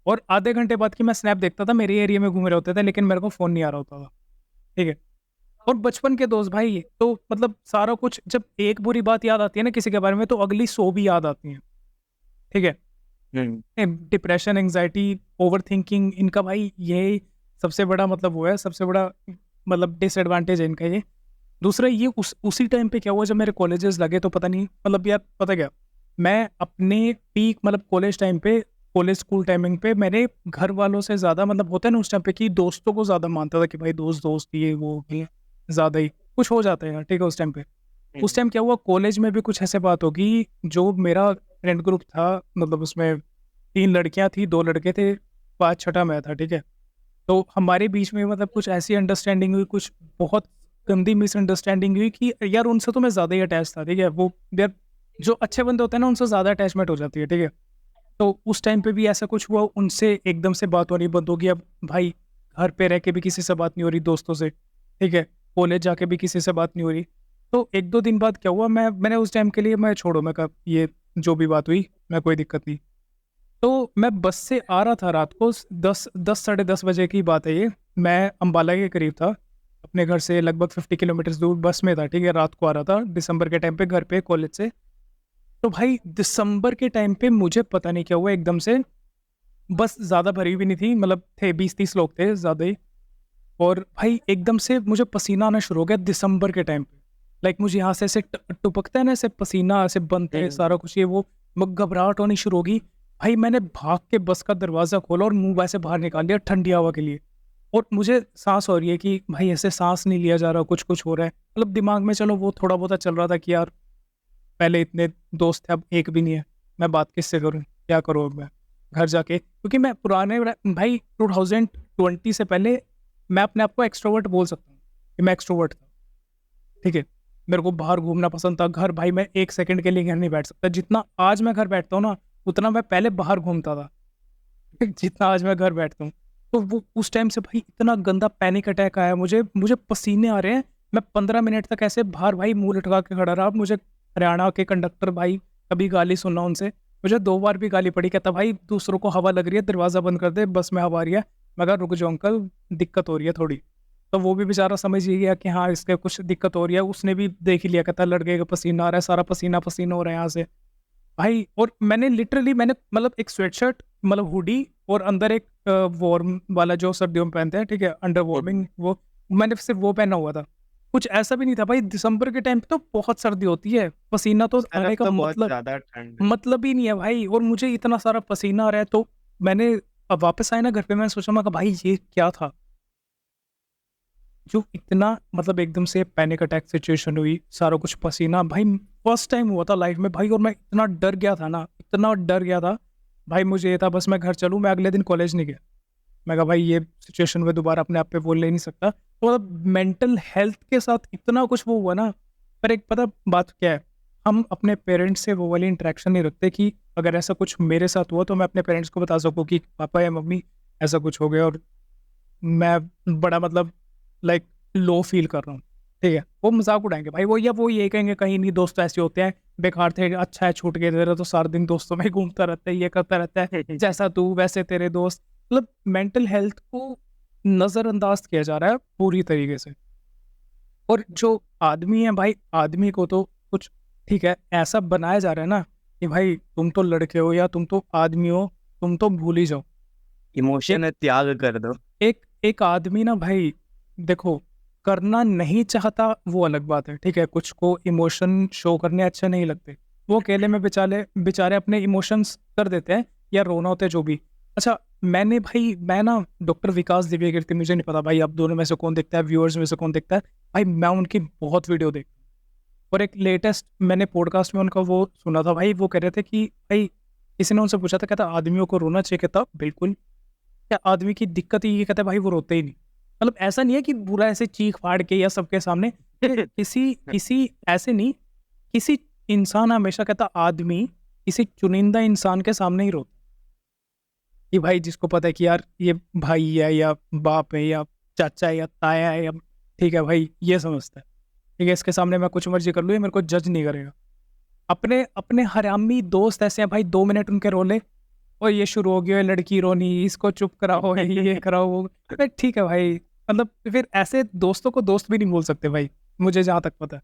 और आधे घंटे बाद की मैं स्नैप देखता था, मेरे एरिया में घूम रहे होते थे, लेकिन मेरे को फ़ोन नहीं आ रहा होता था, ठीक है। और बचपन के दोस्त भाई, तो मतलब सारा कुछ, जब एक बुरी बात याद आती है ना किसी के बारे में, तो अगली 100 भी याद आती हैं, ठीक है। डिप्रेशन, एंग्जाइटी, ओवर थिंकिंग, इनका भाई ये सबसे बड़ा मतलब वो है, सबसे बड़ा मतलब डिसएडवांटेज है इनका ये। दूसरा ये उसी टाइम पे क्या हुआ, जब मेरे कॉलेजेस लगे, तो पता नहीं मतलब यार पता क्या, मैं अपने पीक मतलब कॉलेज टाइम पे, कॉलेज स्कूल टाइमिंग पे, मैंने घर वालों से ज़्यादा मतलब होता है ना उस टाइम पे कि दोस्तों को ज़्यादा मानता था कि भाई दोस्त ये वो ज़्यादा ही कुछ हो जाता है यार, ठीक है। उस टाइम पे उस टाइम क्या हुआ, कॉलेज में भी कुछ ऐसे बात होगी, जो मेरा फ्रेंड ग्रुप था, मतलब उसमें 3 लड़कियां थी, 2 लड़के थे, 5 छठा मैं था, ठीक है। तो हमारे बीच में मतलब कुछ ऐसी अंडरस्टैंडिंग हुई, कुछ बहुत गंदी मिसअंडरस्टैंडिंग हुई कि यार उनसे तो मैं ज़्यादा ही अटैच था, ठीक है। वो यार जो अच्छे बंदे होते हैं ना, उनसे ज़्यादा अटैचमेंट हो जाती है, ठीक है। तो उस टाइम पे भी ऐसा कुछ हुआ, उनसे एकदम से बात होनी बंद होगी। अब भाई घर पे रह के भी किसी से बात नहीं हो रही दोस्तों से, ठीक है, कॉलेज जाके भी किसी से बात नहीं हो रही। तो 1-2 दिन बाद क्या हुआ, मैंने उस टाइम के लिए मैं छोड़ो, मैं कहा ये जो भी बात हुई मैं कोई दिक्कत नहीं। तो मैं बस से आ रहा था रात को 10 साढ़े 10 बजे की बात है ये, मैं अम्बाला के करीब था, अपने घर से लगभग 50 किलोमीटर दूर बस में था, ठीक है। रात को आ रहा था दिसंबर के टाइम पे घर पे कॉलेज से। तो भाई दिसंबर के टाइम पे मुझे पता नहीं क्या हुआ, एकदम से बस ज़्यादा भरी भी नहीं थी, मतलब थे 20-30 लोग थे ज़्यादा ही, और भाई एकदम से मुझे पसीना आना शुरू हो गया दिसंबर के टाइम पे। लाइक मुझे यहाँ से ऐसे टुपकता है ना, ऐसे पसीना ऐसे बनते है सारा कुछ, ये वो घबराहट होनी शुरू होगी। भाई मैंने भाग के बस का दरवाज़ा खोला और मुंह वैसे बाहर निकाल लिया ठंडी हवा के लिए, और मुझे सांस हो रही है कि भाई ऐसे सांस नहीं लिया जा रहा, कुछ हो रहा है, मतलब दिमाग में चलो वो थोड़ा बहुत चल रहा था कि यार पहले इतने दोस्त थे अब एक भी नहीं है, मैं बात किससे करूं, क्या करूं अब मैं घर जाके, क्योंकि मैं पुराने भाई 2020 से पहले मैं अपने आप को एक्सट्रोवर्ट बोल सकता हूँ कि मैं एक्सट्रोवर्ट था, ठीक है। मेरे को बाहर घूमना पसंद था। घर भाई मैं 1 सेकंड के लिए घर नहीं बैठ सकता। जितना आज मैं घर बैठता हूँ ना, उतना मैं पहले बाहर घूमता था। जितना आज मैं घर बैठता हूँ। तो वो उस टाइम से भाई इतना गंदा पैनिक अटैक आया मुझे पसीने आ रहे हैं। मैं 15 मिनट तक ऐसे बाहर भाई मुंह लटका के खड़ा रहा। मुझे हरियाणा के कंडक्टर भाई कभी गाली सुनना उनसे, मुझे 2 बार भी गाली पड़ी। कहता भाई दूसरों को हवा लग रही है, दरवाज़ा बंद कर दे, बस में हवा आ रही है। मैं कहा रुक जाओ अंकल, दिक्कत हो रही है थोड़ी। तो वो भी बेचारा समझ ही गया कि हाँ इसके कुछ दिक्कत हो रही है। उसने भी देख ही लिया, कहता लड़के का पसीना आ रहा है, सारा पसीना पसीना हो रहा है यहाँ से भाई। और मैंने मतलब एक स्वेटशर्ट मतलब हुडी और अंदर एक वार्म वाला जो सर्दियों में पहनते हैं, ठीक है, अंडर वार्मिंग, वो मैंने सिर्फ वो पहना हुआ था। कुछ ऐसा भी नहीं था भाई। दिसंबर के टाइम पे तो बहुत सर्दी होती है, पसीना तो आने का तो बहुत मतलब ज्यादा ठंड है। मतलब ही नहीं है भाई। और मुझे इतना सारा पसीना आ रहा है। तो मैंने अब वापस आया ना घर पे, मैंने सोचा मैं भाई ये क्या था जो इतना मतलब एकदम से पैनिक अटैक सिचुएशन हुई, सारा कुछ पसीना भाई। फर्स्ट टाइम हुआ था लाइफ में भाई। और मैं इतना डर गया था ना, इतना डर गया था भाई। मुझे ये था बस मैं घर चलूँ। मैं अगले दिन कॉलेज नहीं गया। मैं कहा भाई ये सिचुएशन में दोबारा अपने आप पे बोल ले नहीं सकता। तो मतलब मेंटल हेल्थ के साथ इतना कुछ वो हुआ ना। पर एक पता बात क्या है, हम अपने पेरेंट्स से वो वाली इंटरेक्शन नहीं रखते कि अगर ऐसा कुछ मेरे साथ हुआ तो मैं अपने पेरेंट्स को बता सकूँ कि पापा या मम्मी ऐसा कुछ हो गया और मैं बड़ा मतलब लाइक लो फील कर रहा हूँ, ठीक है। वो मजाक उड़ाएंगे भाई, वो यही कहेंगे कहीं नहीं, दोस्त ऐसे होते हैं, बेकार थे, अच्छा है छूट गए तेरे तो सारा दिन दोस्तों में घूमता रहता है, ये करता रहता है, जैसा तू वैसे तेरे दोस्त। मतलब मेंटल हेल्थ को नज़रअंदाज किया जा रहा है पूरी तरीके से। और जो आदमी है भाई, आदमी को तो कुछ ठीक है ऐसा बनाया जा रहा है ना कि भाई तुम तो लड़के हो या तुम तो आदमी हो, तुम तो भूल ही जाओ। इमोशन त्याग कर दो। एक आदमी ना भाई देखो, करना नहीं चाहता वो अलग बात है, ठीक है। कुछ को इमोशन शो करने अच्छे नहीं लगते, वो अकेले में बेचारे अपने इमोशंस कर देते हैं या रोना होते जो भी। अच्छा मैं ना डॉक्टर विकास दिव्य कीर्ति, मुझे नहीं पता भाई आप दोनों में से कौन देखता है, व्यूअर्स में से कौन देखता है भाई। मैं उनकी बहुत वीडियो देखता हूँ। और एक लेटेस्ट मैंने पॉडकास्ट में उनका वो सुना था भाई। वो कह रहे थे कि भाई किसी ने उनसे पूछा था, कहता आदमियों को रोना चाहिए, कहता बिल्कुल। क्या आदमी की दिक्कत ही ये, कहता है भाई वो रोते ही नहीं। मतलब ऐसा नहीं है कि बुरा ऐसे चीख फाड़ के या सबके सामने, किसी ऐसे नहीं, किसी इंसान हमेशा कहता आदमी किसी चुनिंदा इंसान के सामने ही रोता कि भाई जिसको पता है कि यार ये भाई है या बाप है या चाचा है या ताया है या, ठीक है भाई ये समझता है, ठीक है, इसके सामने मैं कुछ मर्जी कर लूँ, ये मेरे को जज नहीं करेगा। अपने हरामी दोस्त ऐसे हैं भाई, 2 मिनट उनके रोले और ये शुरू हो गया लड़की रोनी, इसको चुप कराओ, ये कराओ वो। ठीक है भाई, मतलब फिर ऐसे दोस्तों को दोस्त भी नहीं बोल सकते भाई, मुझे जहाँ तक पता है।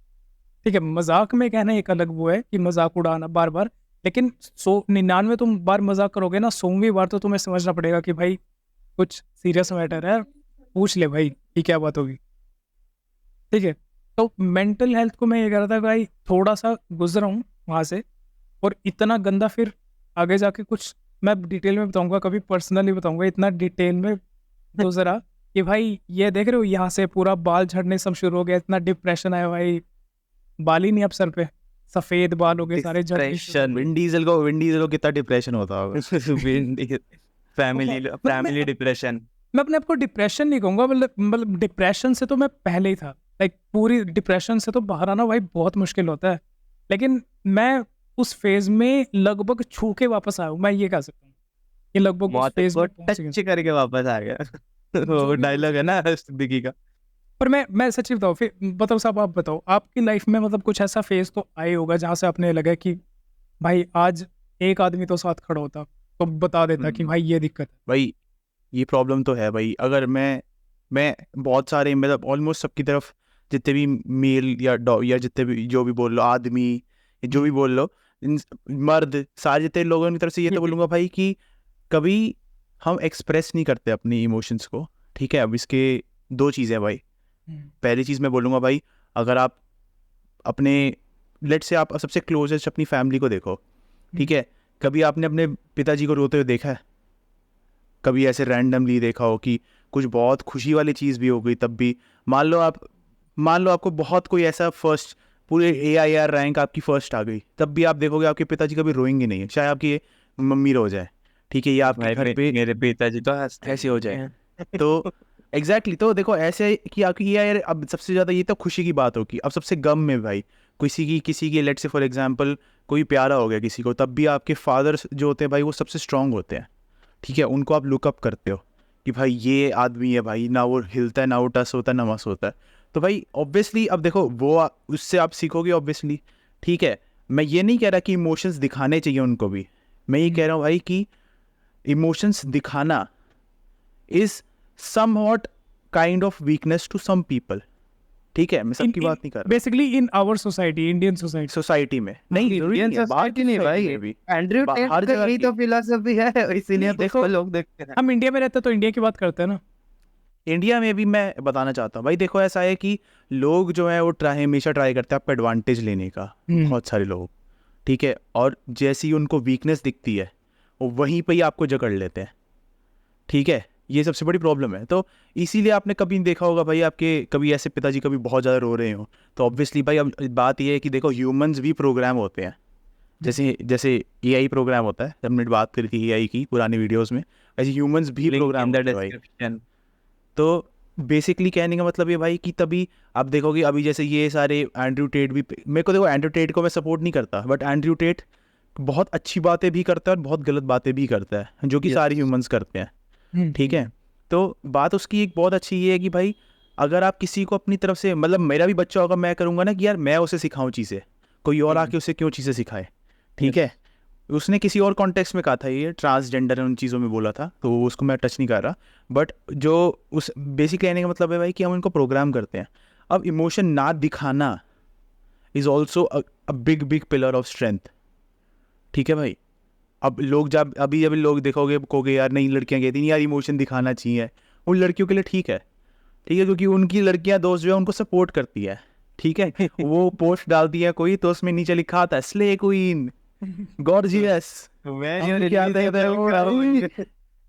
ठीक है, मजाक में कहना एक अलग वो है कि मजाक उड़ाना बार बार, लेकिन 99 तुम बार मजाक करोगे ना, 100वीं बार तो तुम्हें समझना पड़ेगा कि भाई कुछ सीरियस मैटर है, पूछ ले भाई कि क्या बात होगी। ठीक है, तो मेंटल हेल्थ को मैं ये कह रहा था भाई, थोड़ा सा गुजरा हूँ वहाँ से, और इतना गंदा फिर आगे जाके कुछ मैं डिटेल में बताऊंगा, कभी पर्सनली बताऊंगा, इतना डिटेल में गुजरा कि भाई ये देख रहे हो यहाँ से पूरा बाल झड़ने सब शुरू हो गया, इतना डिप्रेशन आया भाई, बाल ही नहीं अब सर पे, सफेद बाल हो गए सारे झड़ने शुरू। डिप्रेशन, विन डीजल को कितना डिप्रेशन होता होगा। Family depression. मैं अपने आप को डिप्रेशन नहीं कहूँगा, मतलब डिप्रेशन से तो मैं पहले ही था, लाइक पूरी डिप्रेशन से तो बाहर आना भाई बहुत मुश्किल होता है, लेकिन मैं उस फेज में लगभग छू के वापस आया हूँ, मैं ये कह सकता हूँ कि लगभग उस फेज में पहुंच गया। टच करके वापस आ गया। वो डायलॉग है ना सिद्दीकी का। पर मैं सच्ची बताऊँ, फिर बताओ साहब, आप बताओ आपकी लाइफ में मतलब कुछ ऐसा फेज तो आए होगा जहाँ से आपने लगा कि भाई आज एक आदमी तो साथ खड़ा होता तो बता देता कि भाई ये दिक्कत है। भाई ये प्रॉब्लम तो है भाई। अगर मैं बहुत सारे मतलब ऑलमोस्ट सबकी तरफ जितने भी मेल या जितने भी जो भी बोल लो आदमी, जो भी बोल लो मर्द, सारे जितने लोगों की तरफ से ये तो बोलूँगा भाई कि कभी हम एक्सप्रेस नहीं करते अपनी इमोशंस को। ठीक है, अब इसके 2 चीज़ें भाई। पहली चीज़ मैं बोलूँगा भाई, अगर आप अपने लेट से आप सबसे क्लोजेस्ट अपनी फैमिली को देखो, ठीक है, कभी आपने अपने पिताजी को रोते हुए देखा है? कभी ऐसे रैंडमली देखा हो कि कुछ बहुत खुशी वाली चीज़ भी हो गई, तब भी मान लो आपको बहुत कोई ऐसा फर्स्ट पूरे AIR रैंक आपकी फर्स्ट आ गई, तब भी आप देखोगे आपके पिताजी कभी रोएंगे नहीं, चाहे आपकी मम्मी रो जाए, ठीक है, या आपके घर पे मेरे पिताजी तो ऐसे हो जाए। तो एग्जैक्टली तो देखो ऐसे है कि आपकी ये यार अब सबसे ज़्यादा ये तो खुशी की बात होगी, अब सबसे गम में भाई किसी की लेट से फॉर एग्जांपल कोई प्यारा हो गया किसी को, तब भी आपके फादर्स जो होते हैं भाई वो सबसे स्ट्रांग होते हैं, ठीक है, उनको आप लुकअप करते हो कि भाई ये आदमी है भाई, ना वो हिलता है, ना वो टस होता है, ना मस होता है। तो भाई ऑब्वियसली अब देखो वो उससे आप सीखोगे ऑब्वियसली, ठीक है। मैं ये नहीं कह रहा कि इमोशंस दिखाने चाहिए उनको भी, मैं ये कह रहा हूँ भाई कि इमोशंस दिखाना is somewhat kind of weakness to some people, ठीक है, मैं सबकी बात नहीं कर रहा, basically in our society, Indian society. Society में नहीं, जरूरी इंडियन नहीं है, बाहर सोसाइटी की नहीं society भाई, में भी। एंड्रयू टेट हर का जगह यही की। तो फिलॉसफी है, इसीलिए तो देखो, उसको लोग देखते हैं। हम इंडिया में रहते हैं तो इंडिया की बात करते हैं ना। इंडिया में भी मैं बताना चाहता हूँ भाई, देखो ऐसा है कि लोग जो है वो हमेशा ट्राई करते हैं आपका एडवांटेज लेने का, बहुत सारे लोग, ठीक है, और जैसी उनको वीकनेस दिखती है वो वहीं पे ही आपको जकड़ लेते हैं, ठीक है, ये सबसे बड़ी प्रॉब्लम है। तो इसीलिए आपने कभी देखा होगा भाई आपके कभी ऐसे पिताजी कभी बहुत ज़्यादा रो रहे हो, तो ऑब्वियसली भाई अब बात ये है कि देखो ह्यूमंस भी प्रोग्राम होते हैं, जैसे एआई प्रोग्राम होता है, हमने बात करी थी एआई की पुरानी वीडियोस में, ऐसे ह्यूमंस भी प्रोग्राम होते हैं भाई। तो बेसिकली कहने का मतलब ये भाई कि तभी आप देखोगे अभी जैसे ये सारे एंड्रयू टेट भी, मेरे को देखो एंड्रयू टेट को मैं सपोर्ट नहीं करता, बट एंड्रयू टेट बहुत अच्छी बातें भी करता है और बहुत गलत बातें भी करता है, जो कि सारे ह्यूमंस करते हैं, ठीक है। तो बात उसकी एक बहुत अच्छी ये है कि भाई अगर आप किसी को अपनी तरफ से, मतलब मेरा भी बच्चा होगा, मैं करूँगा ना कि यार मैं उसे सिखाऊं चीज़ें, कोई और आके उसे क्यों चीज़ें सिखाए, ठीक है। उसने किसी और कॉन्टेक्स्ट में कहा था, ये ट्रांसजेंडर उन चीज़ों में बोला था, तो उसको मैं टच नहीं कर रहा, बट जो उस बेसिक कहने का मतलब है भाई कि हम उनको प्रोग्राम करते हैं। अब इमोशन ना दिखाना is also a big big pillar of strength, ठीक है भाई। अब लोग जब अभी लोग देखोगे कहोगे यार नहीं लड़कियां कहती नहीं यार इमोशन दिखाना चाहिए, उन लड़कियों के लिए ठीक है, क्योंकि उनकी लड़कियां दोस्त जो है उनको सपोर्ट करती है, ठीक है। वो पोस्ट डालती है कोई तो उसमें नीचे लिखा आता है स्ले क्वीन गॉर्जियस,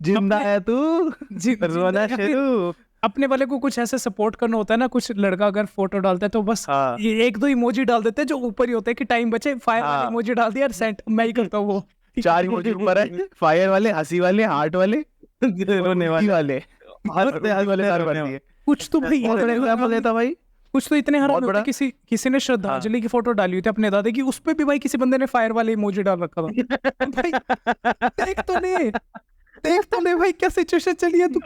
जिंदा है तू, रोना शुरू। अपने वाले को कुछ ऐसे सपोर्ट करना होता है ना, कुछ लड़का अगर फोटो डालता है तो बस हाँ। ये एक दो इमोजी डाल देते हैं जो ऊपर ही होते हैं कि टाइम बचे, फायर वाले हाँ। इमोजी डाल दिया और सेंड, मैं ही करता हूँ वो। 4 इमोजी ऊपर है, फायर वाले, हंसी वाले, हार्ट वाले, रोने वाले वाले सारे बनती है। कुछ तो भाई बहुत बड़ा एग्जाम्पल देता भाई, कुछ तो इतने हराम बहुत होते बड़ा। हैं। किसी ने श्रद्धांजलि की फोटो डाली हुई थी अपने दादा की, उस पे भी भाई किसी बंदे ने फायर वाले इमोजी डाल रखा था। भाई देख तो ले भाई क्या सिचुएशन चली है, तू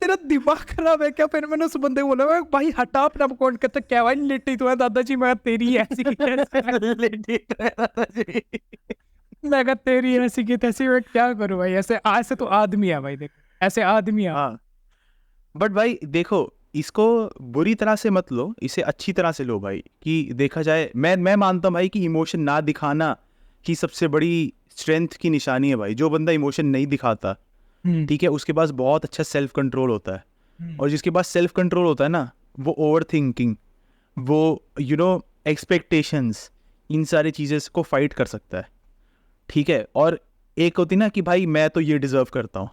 तेरा दिमाग खराब है क्या? फिर मैंने उस बंदे को बोला भाई हटा अपना अकाउंट, कहता क्या भाई लेटी तो है दादाजी, मैं तेरी ऐसी की तैसी। मैं कहा तेरी ऐसी की तैसी, मैं क्या करूं भाई, ऐसे तो आदमी है भाई, देखो ऐसे आदमी है। हाँ बट भाई देखो इसको बुरी तरह से मत लो, इसे अच्छी तरह से लो भाई, कि देखा जाए मैं मानता हूँ भाई कि इमोशन ना दिखाना ही सबसे बड़ी स्ट्रेंथ की निशानी है भाई। जो बंदा इमोशन नहीं दिखाता, ठीक है, उसके पास बहुत अच्छा सेल्फ कंट्रोल होता है, और जिसके पास सेल्फ कंट्रोल होता है ना, वो ओवर थिंकिंग, वो एक्सपेक्टेशंस, इन सारी चीज़ें को फाइट कर सकता है, ठीक है। और एक होती ना कि भाई मैं तो ये डिजर्व करता हूँ,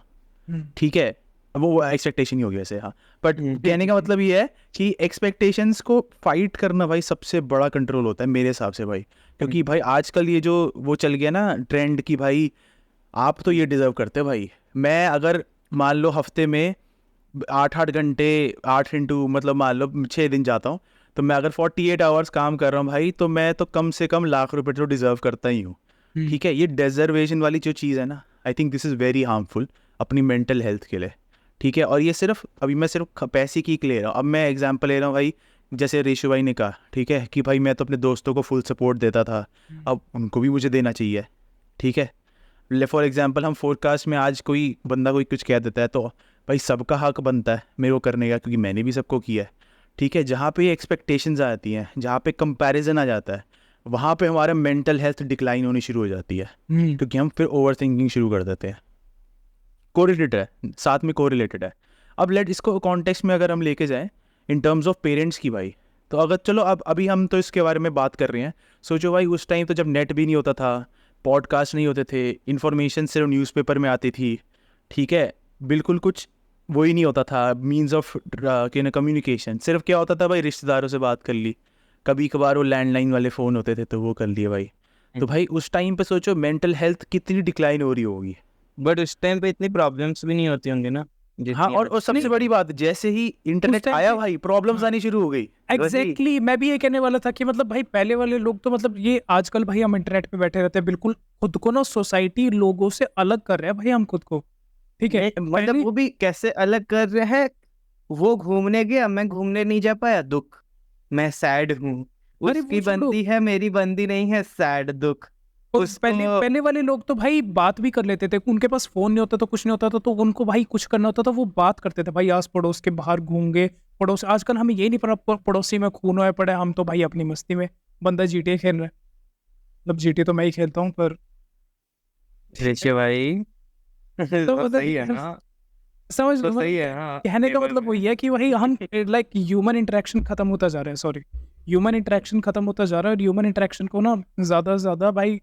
ठीक है, वो एक्सपेक्टेशन ही होगी वैसे, हाँ, बट कहने का मतलब ये है कि एक्सपेक्टेशंस को फाइट करना भाई सबसे बड़ा कंट्रोल होता है मेरे हिसाब से भाई। क्योंकि भाई आजकल ये जो वो चल गया ना ट्रेंड कि भाई आप तो ये डिजर्व करते हो भाई, मैं अगर मान लो हफ्ते में 8 घंटे 8 इंटू मतलब मान लो 6 दिन जाता हूँ, तो मैं अगर 48 आवर्स काम कर रहा हूँ भाई, तो मैं तो कम से कम लाख रुपए तो डिजर्व करता ही हूँ, ठीक है। ये डेजर्वेशन वाली जो चीज़ है ना, I think this is very harmful अपनी मेंटल हेल्थ के लिए, ठीक है। और ये सिर्फ अभी मैं सिर्फ पैसे की ले रहा हूँ, अब मैं एग्जांपल ले रहा हूँ भाई, जैसे रेशु भाई ने कहा, ठीक है, कि भाई मैं तो अपने दोस्तों को फुल सपोर्ट देता था, अब उनको भी मुझे देना चाहिए, ठीक है। फॉर एग्जांपल हम फोरकास्ट में आज कोई बंदा कोई कुछ कह देता है, तो भाई सबका हक बनता है मेरे को करने का, क्योंकि मैंने भी सबको किया है, ठीक है। जहाँ पे एक्सपेक्टेशंस आ जाती हैं, जहाँ पे कंपैरिजन आ जाता है, वहाँ पे हमारा मेंटल हेल्थ डिक्लाइन होनी शुरू हो जाती है, क्योंकि हम फिर ओवर थिंकिंग शुरू कर देते हैं। कोरिलेटेड है, साथ में कोरिलेटेड है। अब लेट इसको कॉन्टेक्स्ट में अगर हम लेके जाएं इन टर्म्स ऑफ पेरेंट्स की भाई, तो अगर चलो अब अभी हम तो इसके बारे में बात कर रहे हैं, सोचो भाई उस टाइम तो जब नेट भी नहीं होता था, पॉडकास्ट नहीं होते थे, इन्फॉर्मेशन सिर्फ न्यूज़पेपर में आती थी, ठीक है, बिल्कुल कुछ वही नहीं होता था मीन्स ऑफ कम्युनिकेशन। सिर्फ क्या होता था भाई, रिश्तेदारों से बात कर ली, कभी कभार वो लैंडलाइन वाले फ़ोन होते थे तो वो कर लिए भाई। तो भाई उस टाइम पे सोचो मेंटल हेल्थ कितनी डिक्लाइन हो रही होगी। बट उस टाइम पे इतनी प्रॉब्लम्स भी नहीं होती होंगी ना। हाँ, और सबसे बड़ी बात, जैसे ही इंटरनेट time आया पे- भाई प्रॉब्लम्स आनी शुरू हो गई। एग्जैक्टली मैं भी ये कहने वाला था कि मतलब भाई पहले वाले लोग तो मतलब ये आजकल भाई हम इंटरनेट पे बैठे रहते हैं, बिल्कुल खुद को ना सोसाइटी लोगों से अलग कर रहे हैं भाई हम खुद को, ठीक है। मतलब पहले- वो भी कैसे अलग कर रहे हैं, वो घूमने गया, मैं घूमने नहीं जा पाया, दुख, मैं सैड हूँ, अरे वो उसकी छोड़ो। बनती है, मेरी बनती नहीं है, सैड, दुख। और उसको पहले वाले लोग तो भाई बात भी कर लेते थे, उनके पास फोन नहीं होता तो कुछ नहीं होता था, तो उनको भाई कुछ करना होता था वो बात करते थे भाई आस पड़ोस के, बाहर घूम गए पड़ोस। आजकल हमें ये नहीं पता पड़ोसी में खून हुआ पड़ा है, हम तो भाई अपनी मस्ती में, बंदा जीटीए खेल रहा है, मतलब जीटीए तो मैं ही खेलता हूँ पर ऋषि भाई तो तो सही है ना, समझ तो लो सही है ना, कहने का मतलब वही है कि वही हम लाइक ह्यूमन इंटरेक्शन खत्म होता जा रहा है, सॉरी ह्यूमन इंटरेक्शन खत्म होता जा रहा है, और ह्यूमन इंटरेक्शन को ना ज्यादा से ज्यादा भाई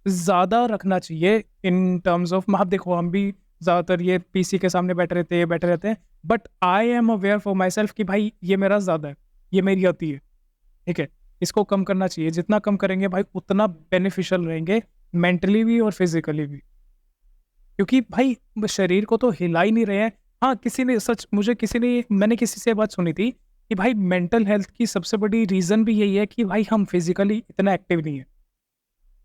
ज्यादा रखना चाहिए इन टर्म्स ऑफ, आप देखो हम भी ज्यादातर ये पीसी के सामने बैठे रहते हैं, but I am aware for my self कि भाई ये मेरा ज्यादा है, ये मेरी अति है, ठीक है। इसको कम करना चाहिए, जितना कम करेंगे भाई उतना बेनिफिशियल रहेंगे, मेंटली भी और फिजिकली भी, क्योंकि भाई शरीर को तो हिला ही नहीं रहे हैं। हाँ किसी ने सच मुझे किसी ने मैंने किसी से बात सुनी थी कि भाई मेंटल हेल्थ की सबसे बड़ी रीजन भी यही है कि भाई हम फिजिकली इतना एक्टिव नहीं है।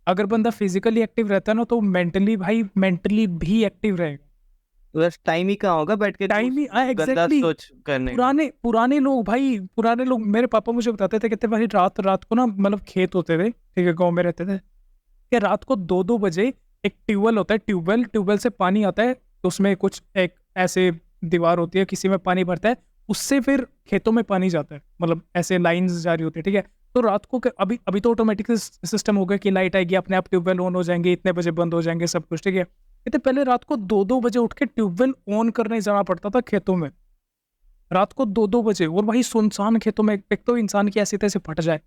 अगर बंदा फिजिकली एक्टिव रहता है ना तो मेंटली भी एक्टिव रहेगा। बस टाइम ही कहाँ होगा बैठ के टाइम ही गंदा एग्जैक्टली सोच करने का। पुराने लोग मेरे पापा मुझे बताते थे, कहते भाई रात को ना मतलब खेत होते थे, ठीक है, गाँव में रहते थे, कि रात को 2-2 बजे एक ट्यूबवेल होता है, ट्यूबवेल से पानी आता है, तो उसमें कुछ एक ऐसे दीवार होती है, किसी में पानी भरता है, उससे फिर खेतों में पानी जाता है, मतलब ऐसे लाइंस जारी होती है, ठीक है। तो रात को अभी तो ऑटोमेटिक सिस्टम हो गया कि लाइट आएगी अपने आप, ट्यूबवेल ऑन हो जाएंगे, इतने बजे बंद हो जाएंगे सब कुछ, ठीक है। कहते पहले रात को 2-2 बजे उठ के ट्यूबवेल ऑन करने जाना पड़ता था खेतों में, रात को 2-2 बजे, और वही सुनसान खेतों में, एक तो इंसान की ऐसी तैसे फट जाए,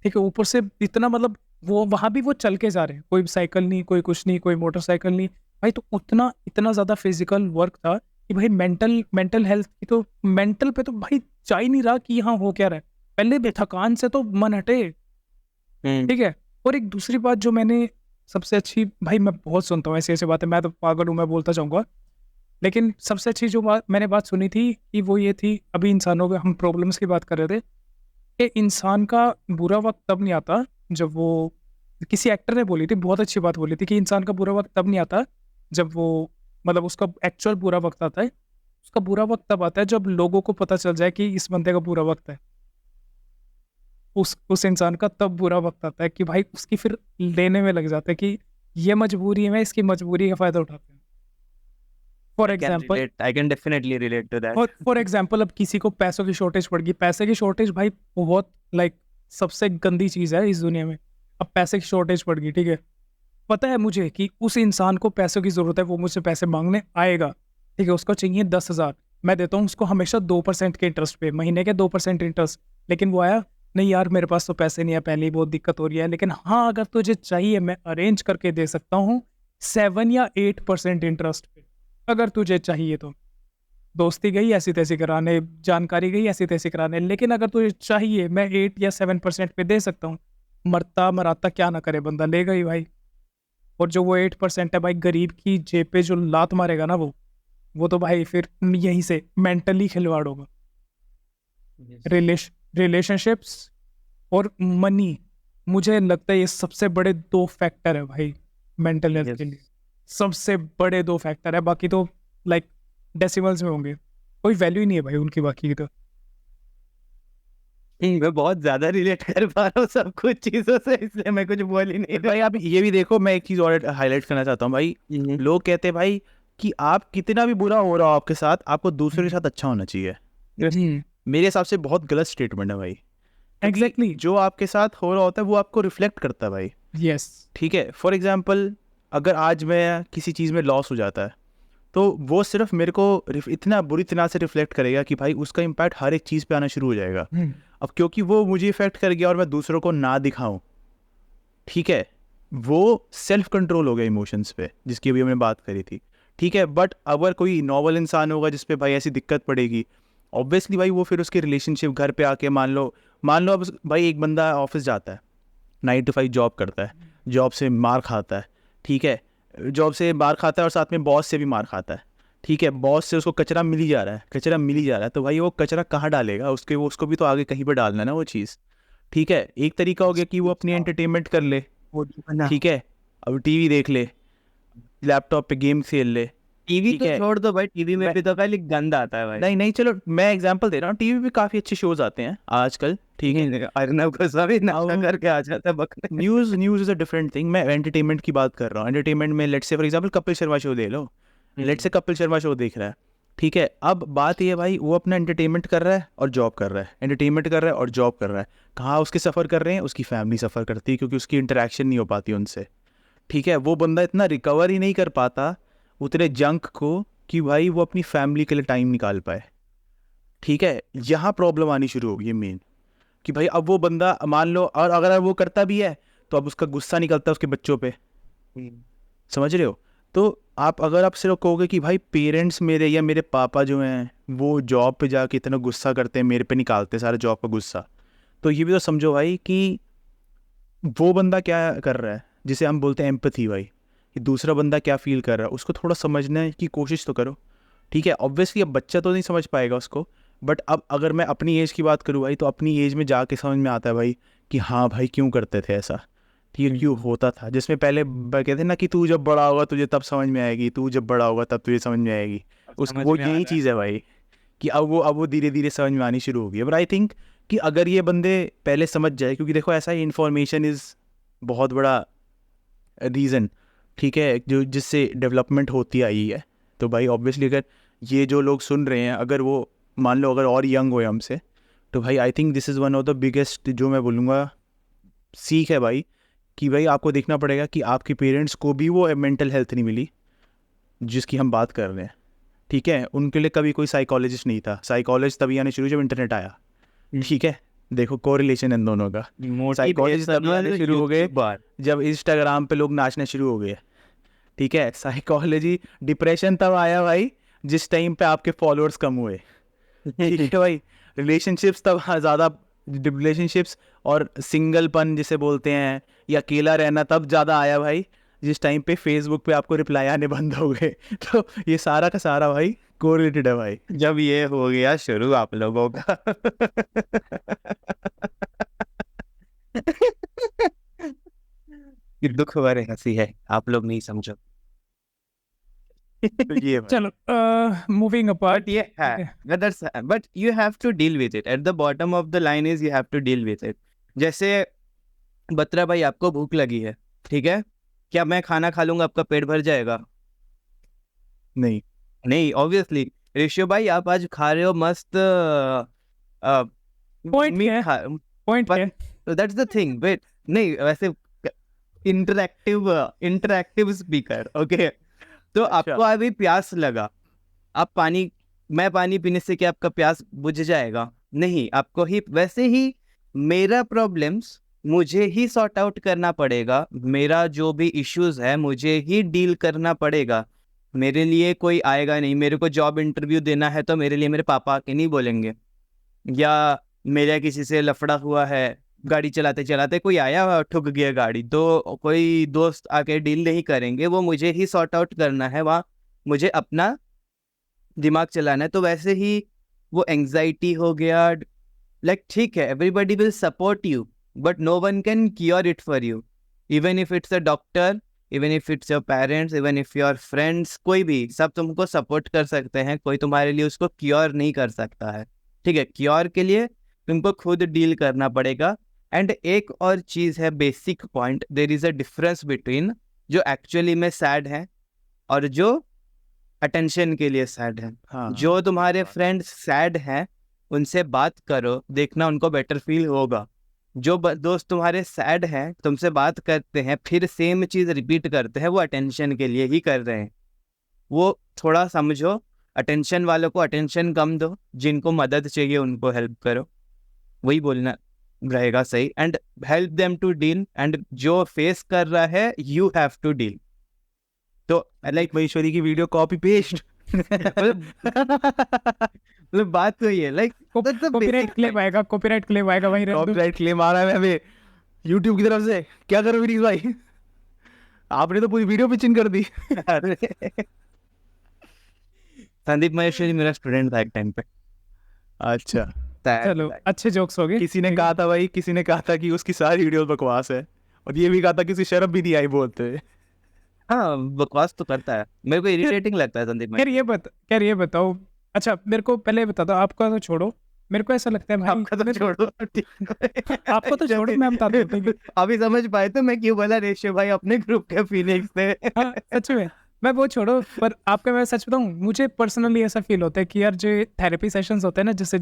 ठीक है, ऊपर से इतना मतलब वो वहां भी वो चल के जा रहे हैं, कोई साइकिल नहीं, कोई कुछ नहीं, कोई मोटरसाइकिल नहीं भाई, तो उतना इतना ज्यादा फिजिकल वर्क था कि भाई मेंटल हेल्थ की तो मेंटल पे तो भाई जा ही नहीं रहा कि यहाँ हो क्या रहा है, पहले भी थकान से तो मन हटे, ठीक है। और एक दूसरी बात जो मैंने सबसे अच्छी, भाई मैं बहुत सुनता हूँ ऐसी ऐसी बातें, मैं तो पागल हूँ, मैं बोलता जाऊंगा, लेकिन सबसे अच्छी जो बात सुनी थी कि वो ये थी, अभी इंसानों के हम प्रॉब्लम्स की बात कर रहे थे, कि इंसान का बुरा वक्त तब नहीं आता जब वो, किसी एक्टर ने बोली थी, बहुत अच्छी बात बोली थी कि इंसान का बुरा वक्त तब नहीं आता जब वो, मतलब उसका एक्चुअल बुरा वक्त आता है, उसका बुरा वक्त तब आता है जब लोगों को पता चल जाए कि इस बंदे का बुरा वक्त है, उस इंसान का तब बुरा वक्त आता है कि भाई उसकी फिर लेने में लग जाता है कि ये मजबूरी है, इसकी मजबूरी का फायदा उठाते हैं। For example I can definitely relate to that. For example अब किसी को पैसों की शॉर्टेज पड़ गई, पैसे की शॉर्टेज भाई बहुत लाइक सबसे गंदी चीज है इस दुनिया में। अब पैसे की शॉर्टेज पड़ गई, ठीक है, पता है मुझे कि उस इंसान को पैसों की जरूरत है, वो मुझसे पैसे मांगने आएगा, ठीक है, उसको चाहिए 10,000, मैं देता हूँ उसको हमेशा 2% के इंटरेस्ट पे, महीने के 2% इंटरेस्ट, लेकिन वो आया नहीं यार मेरे पास तो पैसे नहीं है, पहले ही बहुत दिक्कत हो रही है, लेकिन हाँ अगर तुझे चाहिए मैं अरेंज करके दे सकता हूँ 7 या 8% इंटरेस्ट पे, अगर तुझे चाहिए तो। दोस्ती गई ऐसी तैसी कराने, जानकारी गई ऐसी तैसी कराने, लेकिन अगर तुझे चाहिए मैं 8 या 7% पे दे सकता हूँ, मरता मराता क्या ना करे बंदा, लेगा ही भाई। और जो वो 8% है भाई, गरीब की जेब पे जो लात मारेगा ना वो तो भाई फिर यहीं से मेंटली खिलवाड़ होगा। रिलेशनशिप्स और मनी, मुझे लगता है ये सबसे बड़े 2 फैक्टर है भाई मेंटल हेल्थ के लिए, सबसे बड़े 2 फैक्टर है, बाकी तो लाइक डेसिमल्स में होंगे, कोई वैल्यू ही नहीं है भाई उनकी बाकी की तो। मैं बहुत ज्यादा रिलेट कर पा रहा हूँ सब कुछ चीजों से, इसलिए मैं कुछ बोल ही नहीं भाई आप ये भी देखो, मैं एक चीज और हाईलाइट करना चाहता हूँ भाई, रहा। लोग कहते हैं भाई कि आप कितना भी बुरा हो रहा हो आपके साथ, आपको दूसरे के साथ अच्छा होना चाहिए। मेरे हिसाब से बहुत गलत स्टेटमेंट है भाई। एग्जैक्टली, जो आपके साथ हो रहा होता है वो आपको रिफ्लेक्ट करता है भाई। यस, ठीक है, फॉर एग्जाम्पल अगर आज मैं किसी चीज़ में लॉस हो जाता है तो वो सिर्फ मेरे को इतना बुरी तरह से रिफ्लेक्ट करेगा कि भाई उसका इम्पैक्ट हर एक चीज़ पे आना शुरू हो जाएगा। अब क्योंकि वो मुझे इफेक्ट कर गया और मैं दूसरों को ना दिखाऊं, ठीक है, वो सेल्फ कंट्रोल हो गया इमोशंस पे, जिसकी अभी हमने बात करी थी, ठीक है। बट अगर कोई नॉर्मल इंसान होगा जिस पे भाई ऐसी दिक्कत पड़ेगी, ऑब्वियसली भाई वो फिर उसकी रिलेशनशिप घर पे आके मान लो अब भाई एक बंदा ऑफिस जाता है, 9 to 5 जॉब करता है, जॉब से मार खाता है, ठीक है, जॉब से मार खाता है और साथ में बॉस से भी मार खाता है, ठीक है, बॉस से उसको कचरा मिल ही जा रहा है, कचरा मिल ही जा रहा है, तो भाई वो कचरा कहाँ डालेगा, उसको भी तो आगे कहीं पर डालना है ना वो चीज़। ठीक है, एक तरीका हो गया कि वो अपनी एंटरटेनमेंट कर ले, ठीक है, अब टीवी देख ले, लैपटॉप पे गेम खेल ले। टीवी ठीक तो है, छोड़ दो भाई, टीवी में भी तो खाली गंद आता है भाई। नहीं नहीं, चलो मैं एग्जांपल दे रहा हूँ, टीवी पे काफ़ी अच्छे शोज आते हैं आजकल, ठीक है। अर्नब गोस्वामी नशा अब- करके आ जाता है बकने। News is a different thing, मैं एंटरटेनमेंट की बात कर रहा हूँ। एंटरटेनमेंट में let's say for example Kapil Sharma show दे लो, let's say Kapil Sharma show देख रहा है, ठीक है। अब बात ये है भाई, वो अपना एंटरटेनमेंट कर रहा है और जॉब कर रहा है, एंटरटेनमेंट कर रहा है और जॉब कर रहा है। कहाँ उसके सफ़र कर रहे हैं, उसकी फैमिली सफ़र करती है, क्योंकि उसकी इंटरेक्शन नहीं हो पाती उनसे, ठीक है। वो बंदा इतना रिकवर ही नहीं कर पाता उतने जंक को कि भाई वो अपनी फैमिली के लिए टाइम निकाल पाए, ठीक है। यहाँ प्रॉब्लम आनी शुरू होगी मेन, कि भाई अब वो बंदा मान लो, और अगर वो करता भी है तो अब उसका गुस्सा निकलता है उसके बच्चों पे, समझ रहे हो। तो अगर आप सिर्फ कहोगे कि भाई पेरेंट्स मेरे या मेरे पापा जो हैं वो जॉब पे जाके इतना गुस्सा करते हैं, मेरे पे निकालते हैं सारा जॉब का गुस्सा, तो ये भी तो समझो भाई कि वो बंदा क्या कर रहा है, जिसे हम बोलते हैं एम्पैथी भाई, कि दूसरा बंदा क्या फील कर रहा है उसको थोड़ा समझने की कोशिश तो करो, ठीक है। ऑब्वियसली अब बच्चा तो नहीं समझ पाएगा उसको, बट अब अगर मैं अपनी एज की बात करूँ भाई, तो अपनी एज में जाके समझ में आता है भाई कि हाँ भाई क्यों करते थे ऐसा, ठीक है, क्यों होता था। जिसमें पहले कहते ना कि तू जब बड़ा होगा तुझे तब समझ में आएगी, तू जब बड़ा होगा तब तुझे समझ में आएगी, वो यही चीज़ है भाई, कि अब वो धीरे धीरे समझ में आनी शुरू होगी। बट आई थिंक कि अगर ये बंदे पहले समझ जाए, क्योंकि देखो ऐसा ही इन्फॉर्मेशन इज़ बहुत बड़ा रीज़न, ठीक है, जो जिससे डेवलपमेंट होती आई है। तो भाई ऑब्वियसली अगर ये जो लोग सुन रहे हैं, अगर वो मान लो अगर और यंग हो हमसे, तो भाई I think this is one of the biggest, जो मैं बोलूँगा सीख है भाई, कि भाई आपको देखना पड़ेगा कि आपके पेरेंट्स को भी वो मेंटल हेल्थ नहीं मिली जिसकी हम बात कर रहे हैं, ठीक है। उनके लिए कभी कोई साइकोलॉजिस्ट नहीं था, साइकोलॉजिस्ट तभी आने शुरू जब इंटरनेट आया, ठीक है। देखो कोरिलेशन इन दोनों का, साइकोलॉजिस्ट तभी आने शुरू हो गए जब इंस्टाग्राम पे लोग नाचने शुरू हो गए, ठीक है। साइकोलॉजी, डिप्रेशन तब आया भाई जिस टाइम पे आपके फॉलोअर्स कम हुए, ठीक है भाई। रिलेशनशिप्स तब ज़्यादा, रिलेशनशिप्स और सिंगलपन जिसे बोलते हैं, या अकेला रहना तब ज़्यादा आया भाई जिस टाइम पे फेसबुक पे आपको रिप्लाई आने बंद हो गए। तो ये सारा का सारा भाई कोरिलेटेड है भाई। जब ये हो गया शुरू आप लोगों का ये दुख भरी हंसी है, आप लोग नहीं समझो। तो ये भाई। चलो moving apart. But yeah, but you have to deal with it. At the bottom of the line is you have to deal with it. जैसे बत्रा भाई, आपको भूख लगी है, ठीक है, क्या मैं खाना खा लूंगा आपका पेट भर जाएगा? नहीं नहीं, ऑब्वियसली। ऋषि भाई, आप आज खा रहे हो मस्त Point मीट क्या है? खा, पॉइंट क्या है? That's the thing. वेट, नहीं वैसे इंटरैक्टिव स्पीकर, ओके। तो अच्छा। आपको अभी प्यास लगा, आप पानी, मैं पानी पीने से क्या आपका प्यास बुझ जाएगा? नहीं, आपको ही वैसे ही मेरा प्रॉब्लम्स मुझे ही सॉर्ट आउट करना पड़ेगा, मेरा जो भी इश्यूज है मुझे ही डील करना पड़ेगा। मेरे लिए कोई आएगा नहीं, मेरे को जॉब इंटरव्यू देना है तो मेरे लिए मेरे पापा आके नहीं बोलेंगे, या मेरा किसी से लफड़ा हुआ है गाड़ी चलाते चलाते, कोई आया ठुक गया गाड़ी, तो कोई दोस्त आके डील नहीं करेंगे, वो मुझे ही सॉर्ट आउट करना है, वहाँ मुझे अपना दिमाग चलाना है। तो वैसे ही वो एंजाइटी हो गया, लाइक ठीक है, everybody will support you but no one can cure it for you, even if it's a doctor, even if it's your parents, even if your friends, कोई भी, सब तुमको सपोर्ट कर सकते हैं, कोई तुम्हारे लिए उसको क्योर नहीं कर सकता है, ठीक है। क्योर के लिए तुमको खुद डील करना पड़ेगा। एंड एक और चीज़ है, basic point, there is a difference between जो एक्चुअली में सैड है और जो अटेंशन के लिए सैड है। हाँ। जो तुम्हारे फ्रेंड्स सैड हैं उनसे बात करो, देखना उनको बेटर फील होगा। जो दोस्त तुम्हारे सैड हैं, तुमसे बात करते हैं फिर सेम चीज़ रिपीट करते हैं, वो अटेंशन के लिए ही कर रहे हैं। वो थोड़ा समझो, अटेंशन वालों को अटेंशन कम दो, जिनको मदद चाहिए उनको हेल्प करो, वही बोलना रहेगा सही। And help them to deal, and जो फेस कर रहा है यू हैव टू डील। तो लाइक महेश्वरी की वीडियो कॉपी पेस्ट। मतलब बात तो ये, लाइक कॉपीराइट क्लेम आएगा, कॉपीराइट क्लेम आएगा भाई। कॉपीराइट क्लेम आ रहा है हमें यूट्यूब की तरफ से। क्या करो विनीत भाई, आपने तो पूरी वीडियो पिचिंग कर दी। संदीप महेश्वरी मेरा स्टूडेंट था एक टाइम पे। अच्छा, चलो अच्छे जोक्स हो गए। किसी ने कहा था भाई, किसी ने कहा था कि उसकी सारी वीडियोस बकवास है, और ये भी कहा था कि उसे शर्म भी नहीं आई बोलते हुए। हाँ बकवास तो करता है, मेरे को इरिटेटिंग लगता है संदीप महेश्वरी। खैर ये बताओ, अच्छा मेरे को पहले बता दो, आपका तो छोड़ो, मेरे को ऐसा लगता है भाई, आपका तो छोड़ो, आपको तो छोड़ो, मैं बता दूं, ठीक है? अभी समझ पाए तो मैं क्यों बोला रेशो भाई अपने ग्रुप के फीनिक्स थे। हाँ सच में, मैं वो छोड़ो, पर आपका मैं सच बताऊं, मुझे पर्सनली ऐसा फील होता है कि यार जो थेरेपी सेशंस होते हैं ना, जैसे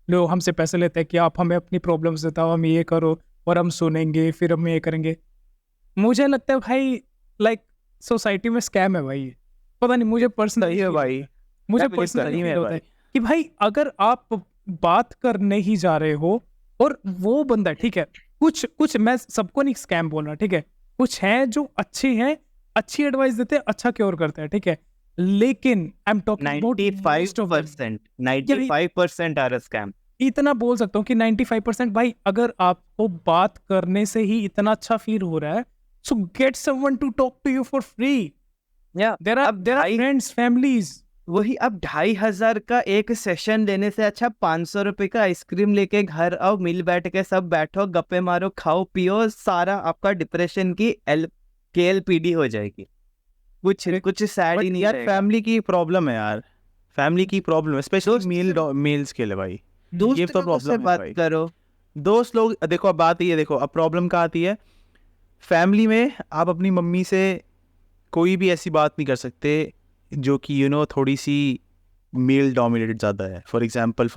लोग हमसे पैसे लेते हैं कि आप हमें अपनी प्रॉब्लम्स बताओ, हम ये करो, और हम सुनेंगे, फिर हम ये करेंगे। मुझे लगता है भाई लाइक सोसाइटी में स्कैम है भाई ये। पता नहीं, मुझे पर्सनली सही है भाई, मुझे मैं बिलीव पर्सनली सही में फील होता भाई। है कि भाई अगर आप बात करने ही जा रहे हो, और वो बंदा ठीक है, कुछ मैं सबको नहीं स्कैम बोल रहा, ठीक है, कुछ हैं जो अच्छे हैं, अच्छी एडवाइस देते हैं, अच्छा क्योर करते हैं, ठीक है, लेकिन I am talking about 95% are scam. इतना बोल सकता हूँ कि 95% भाई, अगर आपको बात करने से ही इतना अच्छा फील हो रहा है, so get someone to talk to you for free. There are friends, families. वही अब 2,500 का एक सेशन लेने से अच्छा 500 रुपए का आइसक्रीम लेके घर आओ, मिल बैठ के सब बैठो, गप्पे मारो, खाओ पियो, सारा आपका डिप्रेशन की KLPD हो जाएगी। कुछ सैड ही नहीं यार रहेगा। फैमिली की प्रॉब्लम है यार, फैमिली की प्रॉब्लम, स्पेशली मेल्स के लिए भाई। दोस्त ये तो लोगों से प्रॉब्लम है बात भाई। करो। दोस्त लोग, देखो अब बात ये, देखो अब प्रॉब्लम कहाँ आती है, फैमिली में आप अपनी मम्मी से कोई भी ऐसी बात नहीं कर सकते जो कि थोड़ी सी मेल डोमिनेटेड ज़्यादा है। फॉर एग्जांपल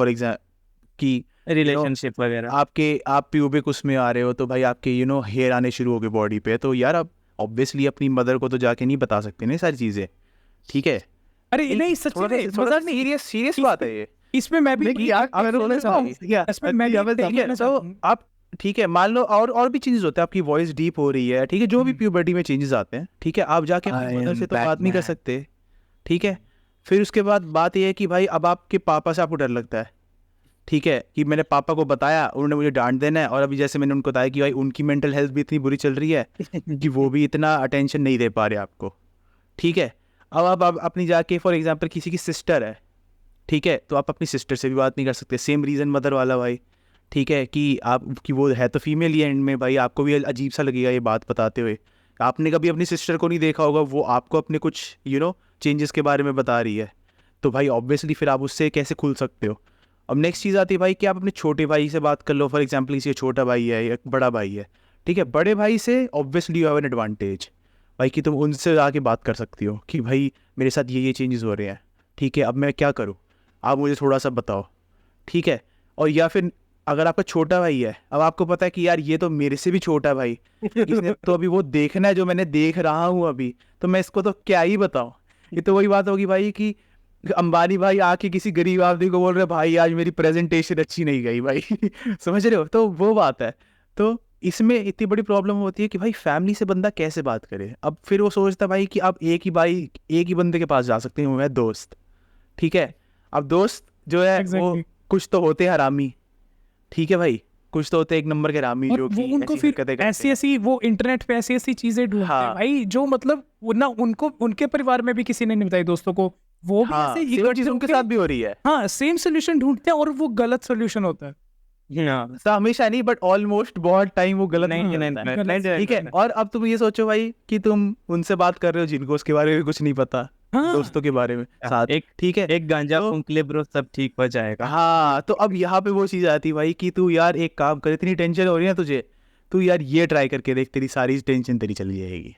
कि रिलेशनशिप वगैरह। आप प्यूबिक उसमें आ रहे हो, तो भाई आपके हेयर आने शुरू हो गए बॉडी पे, तो यार आप ऑब्वियसली अपनी मदर को तो जाके नहीं बता सकते ना सारी चीज़ें, ठीक है? अरे नहीं, सच में थोड़ा सीरियस बात है ये। इसमें मैं भी इसमें मैं भी देखना तो चाहता हूँ। आप ठीक है, मान लो और भी चेंजेस होते हैं, आपकी वॉइस डीप हो रही है, ठीक है, जो भी प्यूबर्टी में चेंजेस आते हैं, ठीक है, आप जाके अपनी I मदर am से तो बात नहीं कर Batman. सकते, ठीक है? फिर उसके बाद बात ये है कि भाई अब आपके पापा से आपको डर लगता है, ठीक है, कि मैंने पापा को बताया, उन्होंने मुझे डांट देना है, और अभी जैसे मैंने उनको बताया कि भाई उनकी मेंटल हेल्थ भी इतनी बुरी चल रही है कि वो भी इतना अटेंशन नहीं दे पा रहे आपको, ठीक है? अब आप अपनी जाके फॉर एग्जांपल किसी की सिस्टर है, ठीक है, तो आप अपनी सिस्टर से भी बात नहीं कर सकते, सेम रीज़न मदर वाला भाई, ठीक है, कि वो है तो फीमेल ही एंड में, भाई आपको भी अजीब सा लगेगा ये बात बताते हुए। आपने कभी अपनी सिस्टर को नहीं देखा होगा, वो आपको अपने कुछ चेंजेस के बारे में बता रही है, तो भाई ऑब्वियसली फिर आप उससे कैसे खुल सकते हो? अब नेक्स्ट चीज़ आती है भाई कि आप अपने छोटे भाई से बात कर लो, फॉर एग्जाम्पल किसी का छोटा भाई है या बड़ा भाई है, ठीक है, बड़े भाई से obviously you have an advantage भाई, कि तुम उनसे आके बात कर सकती हो कि भाई मेरे साथ ये चेंजेस हो रहे हैं, ठीक है, अब मैं क्या करूँ, आप मुझे थोड़ा सा बताओ, ठीक है? और या फिर अगर आपका छोटा भाई है, अब आपको पता है कि यार ये तो मेरे से भी छोटा भाई, इसने तो अभी वो देखना है जो मैंने देख रहा हूँ अभी, तो मैं इसको तो क्या ही बताऊँ। ये तो वही बात होगी भाई कि अंबानी भाई आके किसी गरीब आदमी को बोल रहे भाई आज मेरी प्रेजेंटेशन अच्छी नहीं गई भाई समझ रहे हो? तो वो बात है। तो इसमें इतनी बड़ी प्रॉब्लम होती है कि भाई फैमिली से बंदा कैसे बात करे। अब फिर वो सोचता भाई कि आप एक ही बंदे के पास जा सकते हैं, वो है दोस्त, ठीक है? अब दोस्त जो है वो कुछ तो होते हैं हरामी, ठीक है भाई, कुछ तो होते हैं एक नंबर के रामी, जो वो उनको फिर ऐसी वो इंटरनेट पे ऐसी चीजें ढूंढते हैं भाई, जो मतलब ना उनको उनके परिवार में भी किसी ने नहीं बताई दोस्तों को, वो भी ऐसे सेम चीज उनके साथ भी हो रही है। हाँ, सेम सोल्यूशन ढूंढते हैं और वो गलत सोल्यूशन होता है। हमेशा नहीं, बट ऑलमोस्ट बहुत टाइम वो गलत नहीं, ठीक है? और अब तुम ये सोचो भाई कि तुम उनसे बात कर रहे हो जिनको उसके बारे में कुछ नहीं पता, दोस्तों के बारे में साथ, ठीक है, एक गांजा फूंक ले ब्रो, सब ठीक हो जाएगा। हाँ, तो अब यहाँ पे वो चीज आती है भाई कि तू यार एक काम कर, इतनी टेंशन हो रही है तुझे, तू यार ये ट्राई करके देख, तेरी सारी टेंशन तेरी चली जाएगी,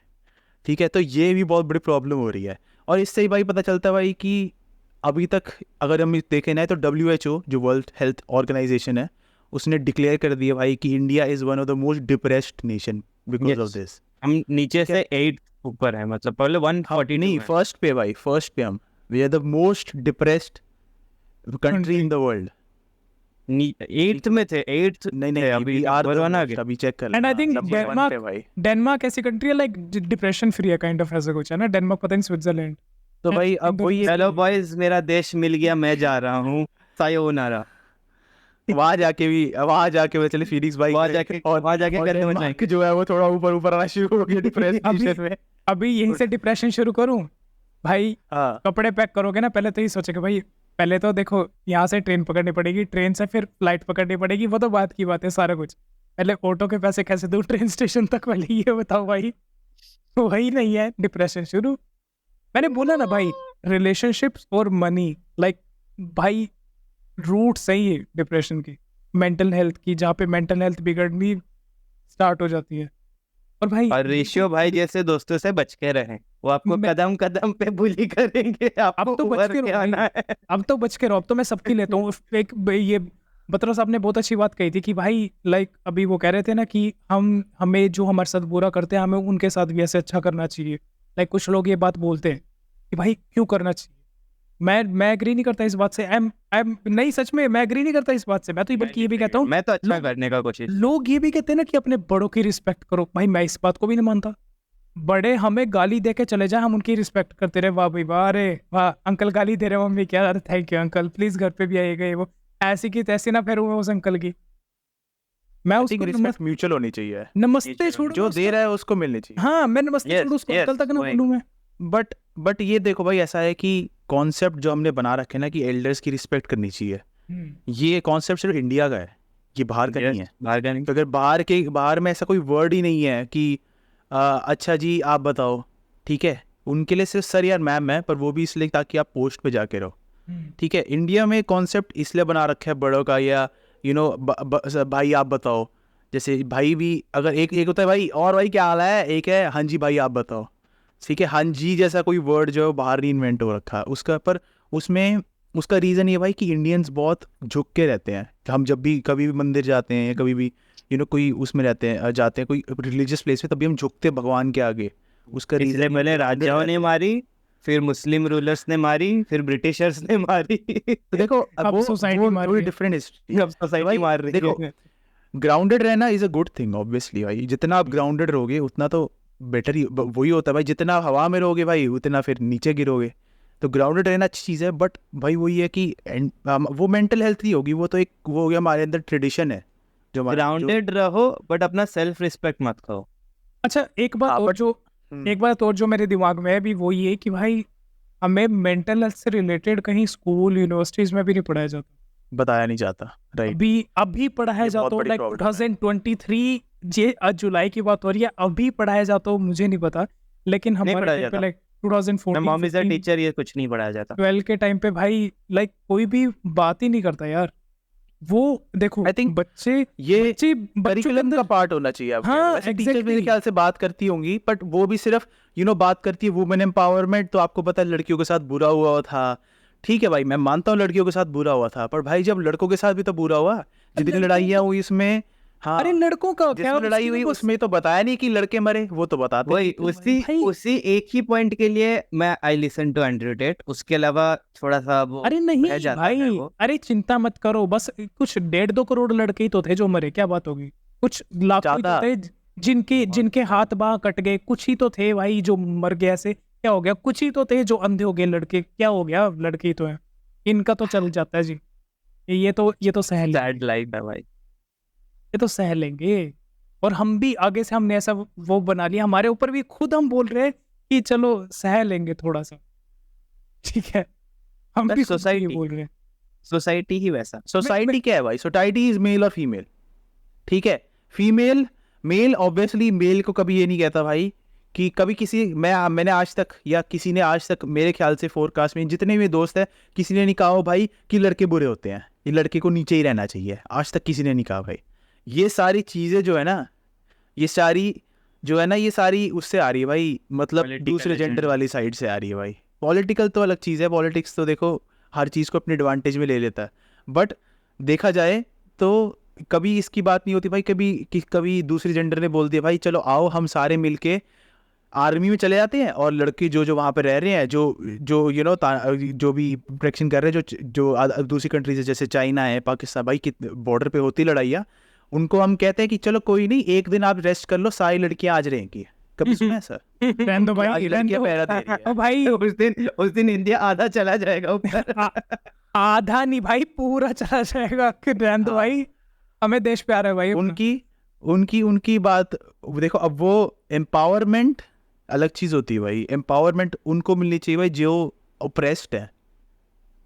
ठीक है? तो ये भी बहुत बड़ी प्रॉब्लम हो रही है। और इससे ही भाई पता चलता है भाई कि अभी तक अगर हम देखें ना, तो WHO जो वर्ल्ड हेल्थ ऑर्गेनाइजेशन है, उसने डिक्लेयर कर दिया भाई कि India is one of the most depressed nation because of this. हम नीचे से 8 ऊपर है, मतलब पहले 140 नहीं, फर्स्ट पे भाई, फर्स्ट पे हम, we are the most depressed country in the world. 8th में थे, 8th नहीं अभी अभी चेक कर। एंड आई थिंक डेनमार्क ऐसी कंट्री है लाइक डिप्रेशन फ्री है काइंड ऑफ, ऐसा कुछ है ना, डेनमार्क पता नहीं स्विट्जरलैंड। तो भाई अब वही, हेलो बॉयज, मेरा देश मिल गया, मैं जा रहा हूँ, सायोनारा। वहां जाके वो चले फीनिक्स भाई, वहां जाके करने में जो है वो थोड़ा ऊपर आना शुरू हो गया डिप्रेशन में। अभी यहीं से डिप्रेशन शुरू करूं, भाई हाँ कपड़े पैक करोगे ना, पहले तो ये सोचोगे भाई, पहले तो देखो यहाँ से ट्रेन पकड़नी पड़ेगी, ट्रेन से फिर फ्लाइट पकड़नी पड़ेगी, वो तो बात की बात है सारा कुछ। पहले ऑटो के पैसे कैसे दूं ट्रेन स्टेशन तक, पहले ये बताओ भाई। वही नहीं है, डिप्रेशन शुरू। मैंने बोला ना भाई, रिलेशनशिप्स और मनी, लाइक भाई रूट सही है डिप्रेशन की, मेंटल हेल्थ की, जहाँ पे मेंटल हेल्थ बिगड़नी स्टार्ट हो जाती है। और भाई और रेशियो भाई जैसे दोस्तों से बच के रहें, वो आपको मैं- कदम कदम पे बुली करेंगे, आपको अब तो बच उभर के के रहो आना भाई। है। अब तो बच के रहो, अब तो मैं सबकी लेता हूँ। एक ये बत्रा साहब ने बहुत अच्छी बात कही थी कि भाई लाइक अभी वो कह रहे थे ना कि हमें जो हमारे साथ बुरा करते हैं, हमें उनके साथ भी ऐसे अच्छा करना चाहिए। लाइक कुछ लोग ये बात बोलते हैं कि भाई क्यों करना चाहिए। मैं एग्री नहीं करता इस बात से। आई नहीं, सच में मैं एग्री नहीं करता इस बात से। मैं तो बल्कि ये भी कहता हूँ, मैं तो अच्छा लोग- करने का कोशिश। लोग ये भी कहते हैं ना कि अपने बड़ों की रिस्पेक्ट करो। भाई मैं इस बात को भी नहीं मानता। बड़े हमें गाली दे के चले जाए, हम उनकी रिस्पेक्ट करते रहे, वाह भाई वाह, अरे वाह अंकल गाली दे रहे हो मम्मी, क्या, अरे थैंक यू अंकल, प्लीज घर पे भी आइएगा, ये वो ऐसी की तैसी ना फिर वो उस अंकल की। मैं आई उसको थिंक रिस्पेक्ट म्यूचुअल होनी चाहिए, नमस्ते छोड़ू जो दे रहा है उसको मिलनी चाहिए। हाँ, मैं नमस्ते Yes, छोड़ू उसको, yes, अंकल तक ना वही। बोलूं मैं। बट ये देखो भाई, ऐसा है कि कॉन्सेप्ट जो हमने बना रखे ना कि एल्डर्स की रिस्पेक्ट करनी चाहिए, ये कॉन्सेप्ट सिर्फ इंडिया का है, ये बाहर का नहीं है। बाहर का नहीं। तो अगर बाहर में ऐसा कोई वर्ड ही नहीं है कि अच्छा जी आप बताओ, ठीक है, उनके लिए सिर्फ सर यार मैम है, पर वो भी इसलिए ताकि आप पोस्ट पे जाके रहो, ठीक है। इंडिया में कॉन्सेप्ट इसलिए बना रखा है बड़ों का, या भाई आप बताओ, जैसे भाई भी अगर एक होता है भाई, और भाई क्या हाल है, एक है हाँ जी भाई आप बताओ, ठीक है। हाँ जी जैसा कोई वर्ड जो है बाहर नहीं इन्वेंट हो रखा है उसका, पर उसमें उसका रीज़न ये भाई कि इंडियंस बहुत झुक के रहते हैं। हम जब भी कभी भी मंदिर जाते हैं या कभी भी कोई उसमें जाते हैं कोई रिलीजियस प्लेस में, तभी हम झुकते हैं भगवान के आगे। उसका इसलिए रीज़न पहले राजाओं ने मारी, फिर मुस्लिम रूलर्स ने मारी, फिर ब्रिटिशर्स ने मारी, तो देखो अब वो society मार रही थोड़ी है। Different history. अब सोसाइटी मार रही देखो, है। ग्राउंडेड रहना is a good thing obviously भाई, जितना आप ग्राउंडेड रहोगे उतना तो बेटर ही वही होता है भाई। जितना आप हवा में रहोगे भाई उतना फिर नीचे गिरोगे, तो ग्राउंडेड रहना अच्छी चीज़ है। बट भाई वही है कि वो मेंटल हेल्थ नहीं होगी, वो तो एक वो हो गया हमारे अंदर ट्रेडिशन है जो हमारा ग्राउंडेड रहो बट अपना सेल्फ रिस्पेक्ट मत खो। अच्छा एक बात हाँ, और but- एक बात और जो मेरे दिमाग में है भी, वो ये कि भाई हमें मेंटल हेल्थ से रिलेटेड कहीं स्कूल यूनिवर्सिटीज में भी नहीं पढ़ाया जाता। बताया नहीं जाता, राइट। अभी पढ़ाया ये जाता बहुत हो, बड़ी लाइक problem है। 2023 जे आज जुलाई की बात हो रही है, अभी पढ़ाया जाता हो मुझे नहीं पता, लेकिन नहीं हमारे पढ़ाया टाइम पे जाता। लाइक मैं मॉम इज अ 2014 टीचर, ये कुछ नहीं पढ़ाया जाता। 12 के टाइम पे भाई लाइक कोई भी बात ही नहीं करता यार। वो देखो I think बच्चे ये बच्चों के करिकुलम अंदर का पार्ट होना चाहिए आपके हाँ, अंदर। वैसे टीचर मेरे exactly। ख्याल से बात करती होंगी, बट वो भी सिर्फ बात करती है वुमेन एम्पावरमेंट। तो आपको पता है लड़कियों के साथ बुरा हुआ था, ठीक है भाई, मैं मानता हूँ लड़कियों के साथ बुरा हुआ था, पर भाई जब लड़कों के साथ भी तो बुरा हुआ, जितनी लड़कों लड़ाइयाँ हुई इसमें, हाँ अरे लड़कों का क्या, जिसमें लड़ाई हुई उसमें तो बताया नहीं कि लड़के मरे, वो तो बताते वही नहीं। भाई- उसी एक ही पॉइंट के लिए मैं I listen to Andrew Tate, उसके अलावा थोड़ा सा वो अरे रह नहीं जाता भाई, है वो। अरे चिंता मत करो, बस कुछ 1.5-2 करोड़ लड़के ही तो थे जो मरे, क्या बात होगी। कुछ लाखों ही तो ज्यादा। थे जिनके हाथ बाह कट गए, कुछ ही तो थे भाई जो मर गए। ऐसे क्या हो गया, कुछ ही तो थे जो अंधे हो गए लड़के, क्या हो गया, लड़के ही तो है, इनका तो चल जाता है जी। ये तो सह लेंगे, सैड लाइफ है भाई। ये तो सह लेंगे। और हम भी आगे से हमने ऐसा वो बना लिया, हमारे ऊपर भी खुद हम बोल रहे हैं कि चलो सह लेंगे थोड़ा सा, ठीक है। हम बस भी खुद से ये society- बोल रहे हैं। सोसाइटी ही वैसा। सोसाइटी क्या है भाई? सोसाइटी इज मेल और फीमेल, ठीक है। फीमेल मेल ऑब्वियसली मेल को कभी ये नहीं कहता भाई कि कभी मैंने आज तक या किसी ने आज तक मेरे ख्याल से फोरकास्ट में जितने भी दोस्त हैं, किसी ने नहीं कहा हो भाई कि लड़के बुरे होते हैं, ये लड़के को नीचे ही रहना चाहिए, आज तक किसी ने नहीं कहा भाई। ये सारी चीज़ें जो है ना, ये सारी उससे आ रही है भाई, मतलब Political दूसरे जेंडर agenda। वाली साइड से आ रही है भाई। पॉलिटिकल तो अलग चीज़ है, पॉलिटिक्स तो देखो हर चीज़ को अपने एडवांटेज में ले लेता है, बट देखा जाए तो कभी इसकी बात नहीं होती भाई। कभी दूसरी जेंडर ने बोल दिया भाई चलो आओ हम सारे मिलके आर्मी में चले जाते हैं, और लड़के जो वहाँ पे रह रहे हैं, जो जो भी प्रोटेक्शन कर रहे हैं, जो दूसरी कंट्री से जैसे चाइना है, पाकिस्तान, भाई बॉर्डर पे होती लड़ाइयाँ, उनको हम कहते हैं कि चलो कोई नहीं, एक दिन आप रेस्ट कर लो, सारी लड़कियाँ आज रहेंगी। कभी सुना है सर? रहने दो भाई, आज रहने लड़कियाँ दो। पहरा दे रही है। ओ भाई उस दिन इंडिया आधा चला जाएगा ऊपर। आधा नहीं भाई, पूरा चला जाएगा। रहने दो हाँ। भाई, हमें देश प्यार है भाई अपना। उनकी बात देखो, अब वो एम्पावरमेंट अलग चीज़ होती है भाई। एम्पावरमेंट उनको मिलनी चाहिए भाई जो ओप्रेस्ड है,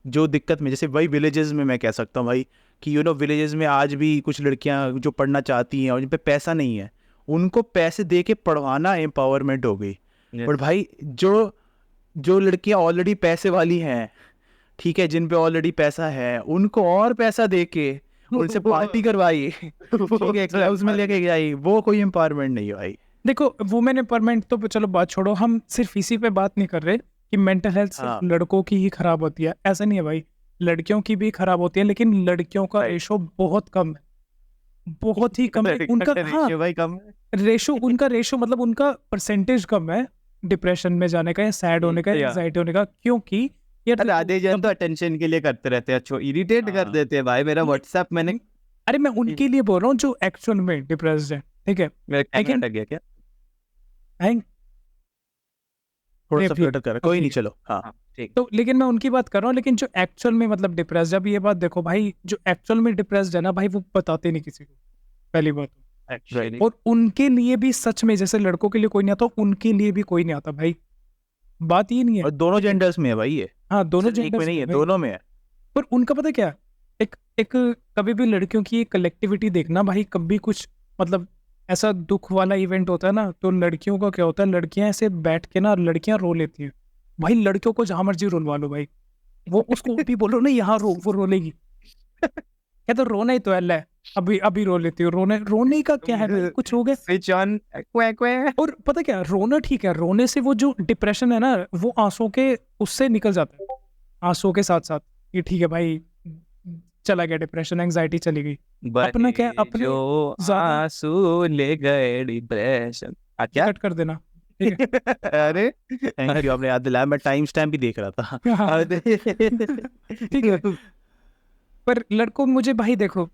जो दिक्कत में, जैसे भाई विलेजेस में मैं कह सकता हूँ भाई कि विलेजेस में आज भी कुछ लड़कियां जो पढ़ना चाहती हैं और जिन पे पैसा नहीं है, उनको पैसे दे के पढ़वाना एम्पावरमेंट हो गई। बट भाई जो लड़कियां ऑलरेडी पैसे वाली हैं, ठीक है, जिन पे ऑलरेडी पैसा है, उनको और पैसा दे के उनसे पार्टी करवाई, ठीक है, क्लब्स में लेके गई, वो कोई एम्पावरमेंट नहीं है भाई। देखो वुमेन एम्पावरमेंट तो चलो बात छोड़ो, हम सिर्फ इसी पे बात नहीं कर रहे कि मेंटल हेल्थ सिर्फ हाँ। लड़कों की ही खराब होती है, ऐसा नहीं है भाई, लड़कियों की भी खराब होती है, लेकिन लड़कियों का Right. रेशो बहुत कम है, बहुत ही कम है उनका। हाँ, भाई कम उनका रेशो मतलब उनका परसेंटेज कम है डिप्रेशन में जाने का या सैड होने का या Yeah. एंजाइटी होने का, क्योंकि यार अरे आधे जन तो अटेंशन के लिए करते रहते हैं, अच्छो इरिटेट कर हाँ। देते हैं भाई। मेरा व्हाट्सएप मैंने अरे मैं उनके लिए बोल रहा हूँ जो एक्चुअल में डिप्रेस्ड है, ठीक है, मेरा कैमरा लेकिन- अटक गया क्या? हैं? थोड़ा नहीं, सा फिर- फ्लटर कर, कोई नहीं, चलो। हाँ, हाँ ठीक। तो लेकिन मैं उनकी बात कर रहा हूँ, लेकिन जो एक्चुअल में मतलब डिप्रेस्ड है, अभी ये बात देखो भाई, जो एक्चुअल में डिप्रेस्ड है ना भाई, वो बताते नहीं किसी को, पहली बात। Actually. और उनके लिए भी सच में जैसे लड़कों के लिए कोई नहीं आता, उनके लिए भी कोई नहीं आता भाई, बात ये नहीं है। और दोनों जेंडर्स में है भाई ये, हाँ, दोनों सिर्फ एक में genders नहीं है, में भाई। दोनों में है। पर उनका पता क्या, एक कभी भी लड़कियों की एक कलेक्टिविटी देखना भाई, कभी कुछ मतलब ऐसा दुख वाला इवेंट होता है ना, तो लड़कियों का क्या होता है, लड़कियां ऐसे बैठ के ना लड़कियां रो लेती हैं भाई, लड़कियों को जहां मर्जी रुलवा लो भाई, वो उसको भी बोलो ना यहाँ रो, वो रो लेगी। क्या तो रोना ही तो है, अभी रो लेती हूँ, रोने का क्या है भाई, कुछ हो गया। स्विच ऑन क्वे क्वे। और पता क्या, रोना ठीक है, रोने से वो जो डिप्रेशन है ना, वो आंसू के उससे निकल जाता है, आंसू के साथ साथ, ये ठीक है भाई, चला गया डिप्रेशन, एंजाइटी चली गई। अपना क्या, अपने जो ज्यादा- आंसू ले गए डिप्रेशन। क्या? कट कर देना, ठीक है। अरे थैंक यू, आपने याद दिलाया, मैं टाइम स्टैम्प भी देख रहा था। हाँ, ठीक ठीक है। पर लड़कों, मुझे भाई देखो,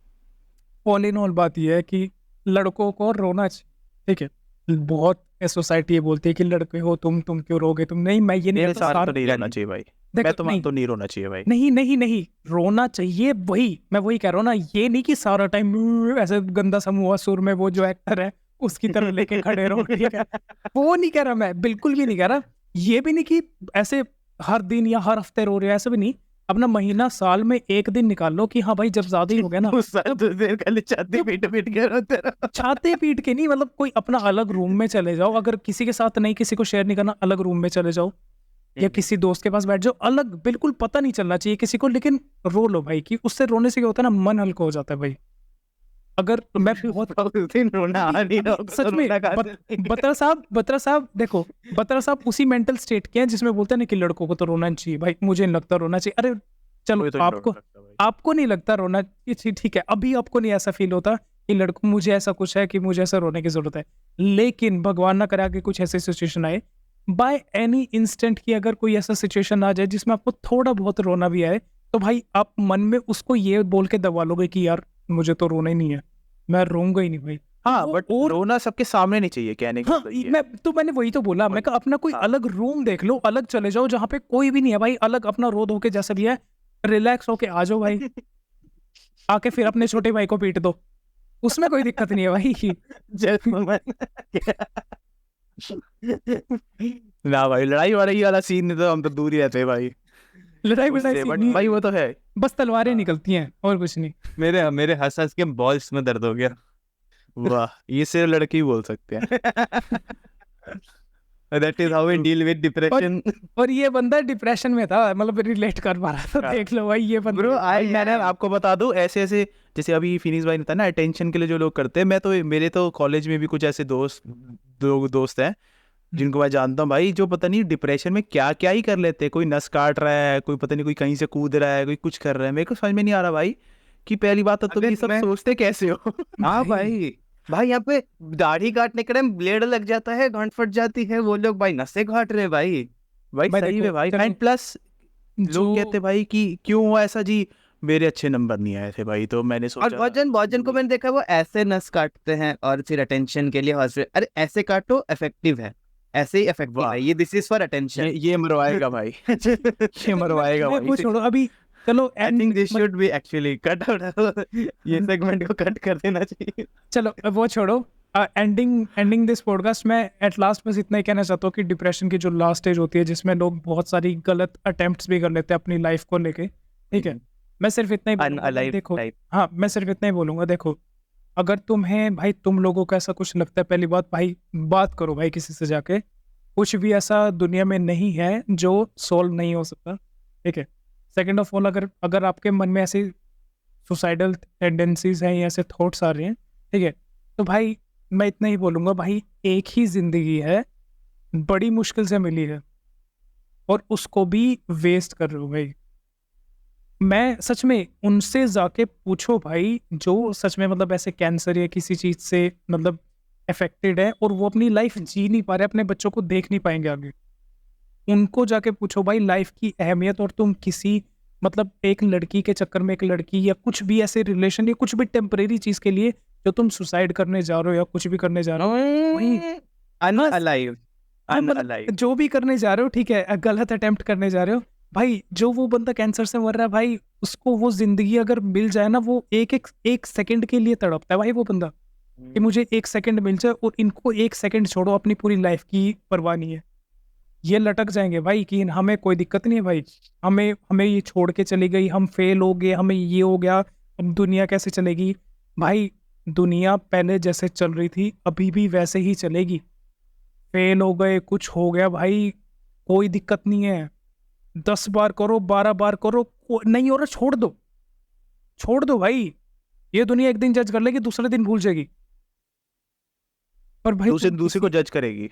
ऑल इन ऑल बात यह है कि लड़कों को रोना चाहिए, ठीक है। बहुत सोसाइटी ये बोलती है कि लड़के हो तुम क्यों रोगे, तुम नहीं, मैं ये नहीं मेरे कहता, साथ तो सारा- नहीं रोना चाहिए भाई, देखो, मैं तो नहीं, मानता हूं नहीं रोना चाहिए भाई। नहीं रोना चाहिए, मैं वही कह रहा हूँ ना, ये नहीं कि सारा टाइम ऐसे गंदा सा मुंह सुर में वो जो एक्टर है उसकी तरह लेके खड़े रहो, ठीक है, वो नहीं कह रहा मैं, बिल्कुल भी नहीं कह रहा। ये भी नहीं कि ऐसे हर दिन या हर हफ्ते रो रहे हो, ऐसा भी नहीं। अपना महीना साल में एक दिन निकाल लो कि हाँ भाई जब ज्यादा ही हो गया ना, उस साल तो देर खाली छाती पीट के रो तेरा। छाते पीट के नहीं, मतलब कोई अपना अलग रूम में चले जाओ, अगर किसी के साथ नहीं, किसी को शेयर नहीं करना, अलग रूम में चले जाओ या किसी दोस्त के पास बैठ जाओ, अलग, बिल्कुल पता नहीं चलना चाहिए किसी को, लेकिन रो लो भाई, कि उससे रोने से क्या होता है ना, मन हल्का हो जाता है भाई। अगर मैं बहुत उस दिन रोना आ नहीं रहा होगा, सच तो में रोना कहाँ से? बत्रा साहब देखो, बत्रा साहब उसी मेंटल स्टेट के हैं जिसमें बोलते हैं ना कि लड़कों को तो रोना नहीं चाहिए भाई, मुझे नहीं लगता रोना चाहिए। अरे चलो, मुझे तो नहीं रोना लगता भाई। आपको नहीं लगता रोना, ये ठीक है, अभी आपको नहीं ऐसा फील होता कि लड़कों मुझे ऐसा कुछ है कि मुझे ऐसा रोने की जरूरत है, लेकिन भगवान ना करे कि कुछ ऐसी सिचुएशन आए, बाय एनी इंस्टेंट की अगर कोई ऐसा सिचुएशन आ जाए जिसमें आपको थोड़ा बहुत रोना भी आए, तो भाई आप मन में उसको ये बोल के दबा लोगे कि यार मुझे तो रोना ही नहीं है, मैं रोऊंगा ही नहीं भाई। हाँ, वो बट और- रोना सबके सामने नहीं चाहिए, कहने का हाँ, मतलब ये है। मैंने वही तो बोला, मैं कहा अपना कोई हाँ। अलग रूम देख लो, अलग चले जाओ जहाँ पे कोई भी नहीं है भाई, अलग अपना रो धो के जैसा भी है, रिलैक्स होके आ जाओ भाई, आके फिर अपने छोटे भाई को पीट दो, उसमें कोई दिक्कत नहीं है भाई। ना भाई, लड़ाई वड़ाई वाला सीन नहीं, तो हम तो दूर ही रहते हैं भाई लड़ाई उससे, बड़ाई बट नहीं, भाई वो तो है। बस तलवारें निकलती हैं और कुछ नहीं। मेरे हंस हंस के बॉल्स में दर्द हो गया। वाह, ये सिर्फ लड़के ही बोल सकते हैं। That is how we deal with depression. और ये बंदा डिप्रेशन में था, मतलब रिलेट कर पा रहा था, देख लो भाई ये बंदा। Bro, भाई मैंने आपको बता दूं, ऐसे ऐसे जैसे अभी फिनिक्स भाई ने था ना, अटेंशन के लिए जो लोग करते हैं, मेरे तो कॉलेज में भी कुछ ऐसे दोस्त हैं जिनको मैं जानता हूँ भाई, जो पता नहीं डिप्रेशन में क्या क्या ही कर लेते हैं। कोई नस काट रहा है, कोई पता नहीं, कोई कहीं से कूद रहा है, कोई कुछ कर रहा है। मेरे को समझ में नहीं आ रहा भाई कि पहली बात तो तुम अबे ये सब मैं- सोचते कैसे हो। हाँ भाई यहाँ पे दाढ़ी काटने के टाइम ब्लेड लग जाता है, गांठ फट जाती है, वो लोग भाई नसें काट रहे हैं भाई। भाई भाई सही देखो, में भाई। चलो, एंड प्लस जो लोग कहते भाई कि क्यों हुआ ऐसा जी, मेरे अच्छे नंबर नहीं आए थे भाई, तो मैंने और सोचा बहुत जन को मैंने देखा है, वो ऐसे नस काटते हैं और फिर अटेंशन के लिए हॉस्पिटल। अरे ऐसे काटो, इफेक्टिव है, ऐसे ही इफेक्टिव वाह। है ये, दिस इज फॉर अटेंशन। ये मरवाएगा भाई, ये मरवाएगा मैं वो भाई। छोड़ो अभी, चलो I think this should be actually cut out. ये सेगमेंट को कट कर देना चाहिए। चलो वो छोड़ो, एंडिंग दिस पॉडकास्ट मैं एट लास्ट बस इतना ही कहना चाहता हूँ कि डिप्रेशन की जो लास्ट स्टेज होती है जिसमें लोग बहुत सारी गलत अटेम्प्ट्स भी कर लेते हैं अपनी लाइफ को लेके, ठीक है, मैं सिर्फ इतना ही बोलूंगा भाई, अनअलाइव देखो, टाइप। हाँ मैं सिर्फ इतना ही बोलूंगा, देखो अगर तुम्हें भाई तुम लोगों को ऐसा कुछ लगता है, पहली बात भाई बात करो भाई किसी से जाके, कुछ भी ऐसा दुनिया में नहीं है जो सॉल्व नहीं हो सकता, ठीक है। सेकंड ऑफ ऑल, अगर आपके मन में ऐसी सुसाइडल टेंडेंसीज हैं या ऐसे थॉट्स आ रहे हैं, ठीक है, तो भाई मैं इतना ही बोलूंगा भाई, एक ही जिंदगी है, बड़ी मुश्किल से मिली है और उसको भी वेस्ट कर रहे हो भाई। मैं सच में उनसे जाके पूछो भाई जो सच में मतलब ऐसे कैंसर या किसी चीज से मतलब अफेक्टेड है और वो अपनी लाइफ जी नहीं पा रहे, अपने बच्चों को देख नहीं पाएंगे आगे, उनको जाके पूछो भाई लाइफ की अहमियत। और तुम किसी मतलब एक लड़की के चक्कर में, एक लड़की या कुछ भी ऐसे रिलेशन या कुछ भी टेम्परेरी चीज के लिए जो तुम सुसाइड करने जा रहे हो या कुछ भी करने जा रहे हो, वही अनअलाइव, हाँ, मतलब अनअलाइव। जो भी करने जा रहे हो, ठीक है, गलत अटेम्प्ट करने जा रहे हो भाई, जो वो बंदा कैंसर से मर रहा है भाई, उसको वो जिंदगी अगर मिल जाए ना, वो एक सेकंड के लिए तड़पता है भाई वो बंदा कि मुझे एक सेकंड मिल जाए, और इनको एक सेकंड छोड़ो, अपनी पूरी लाइफ की परवाह नहीं है, ये लटक जाएंगे भाई कि हमें कोई दिक्कत नहीं है भाई, हमें ये छोड़ के चली गई, हम फेल हो गए, हमें ये हो गया, अब दुनिया कैसे चलेगी भाई। दुनिया पहले जैसे चल रही थी अभी भी वैसे ही चलेगी, फेल हो गए, कुछ हो गया भाई, कोई दिक्कत नहीं है, 10 बार करो, 12 बार करो, नहीं हो रहा छोड़ दो भाई, ये दुनिया एक दिन जज कर लेगी, दूसरे दिन भूल जाएगी। पर भाई दूसरे को जज करेगी।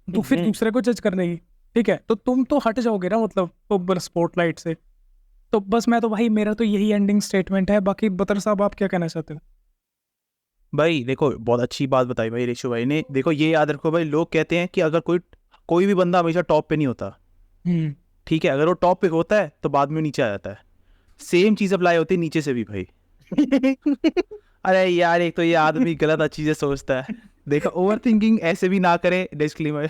तो फिर दूसरे को जज करने की, ठीक है, तो तुम तो हट जाओगे ना, मतलब तो स्पॉटलाइट से। तो बस मैं तो भाई, मेरा तो यही एंडिंग स्टेटमेंट है, बाकी बतर साहब आप क्या कहना चाहते हो? भाई देखो, बहुत अच्छी बात बताई भाई ऋषु भाई ने। देखो ये याद रखो भाई, लोग कहते हैं कि अगर कोई भी बंदा हमेशा टॉप पे नहीं होता, ठीक है, अगर वो टॉप पे होता है तो बाद में नीचे आ जाता है। सेम चीज अप्लाई होती है नीचे से भी भाई। अरे यार, एक तो ये आदमी गलत चीजें सोचता है। देखो, ओवर थिंकिंग ऐसे भी ना करे, डिस्क्लेमर,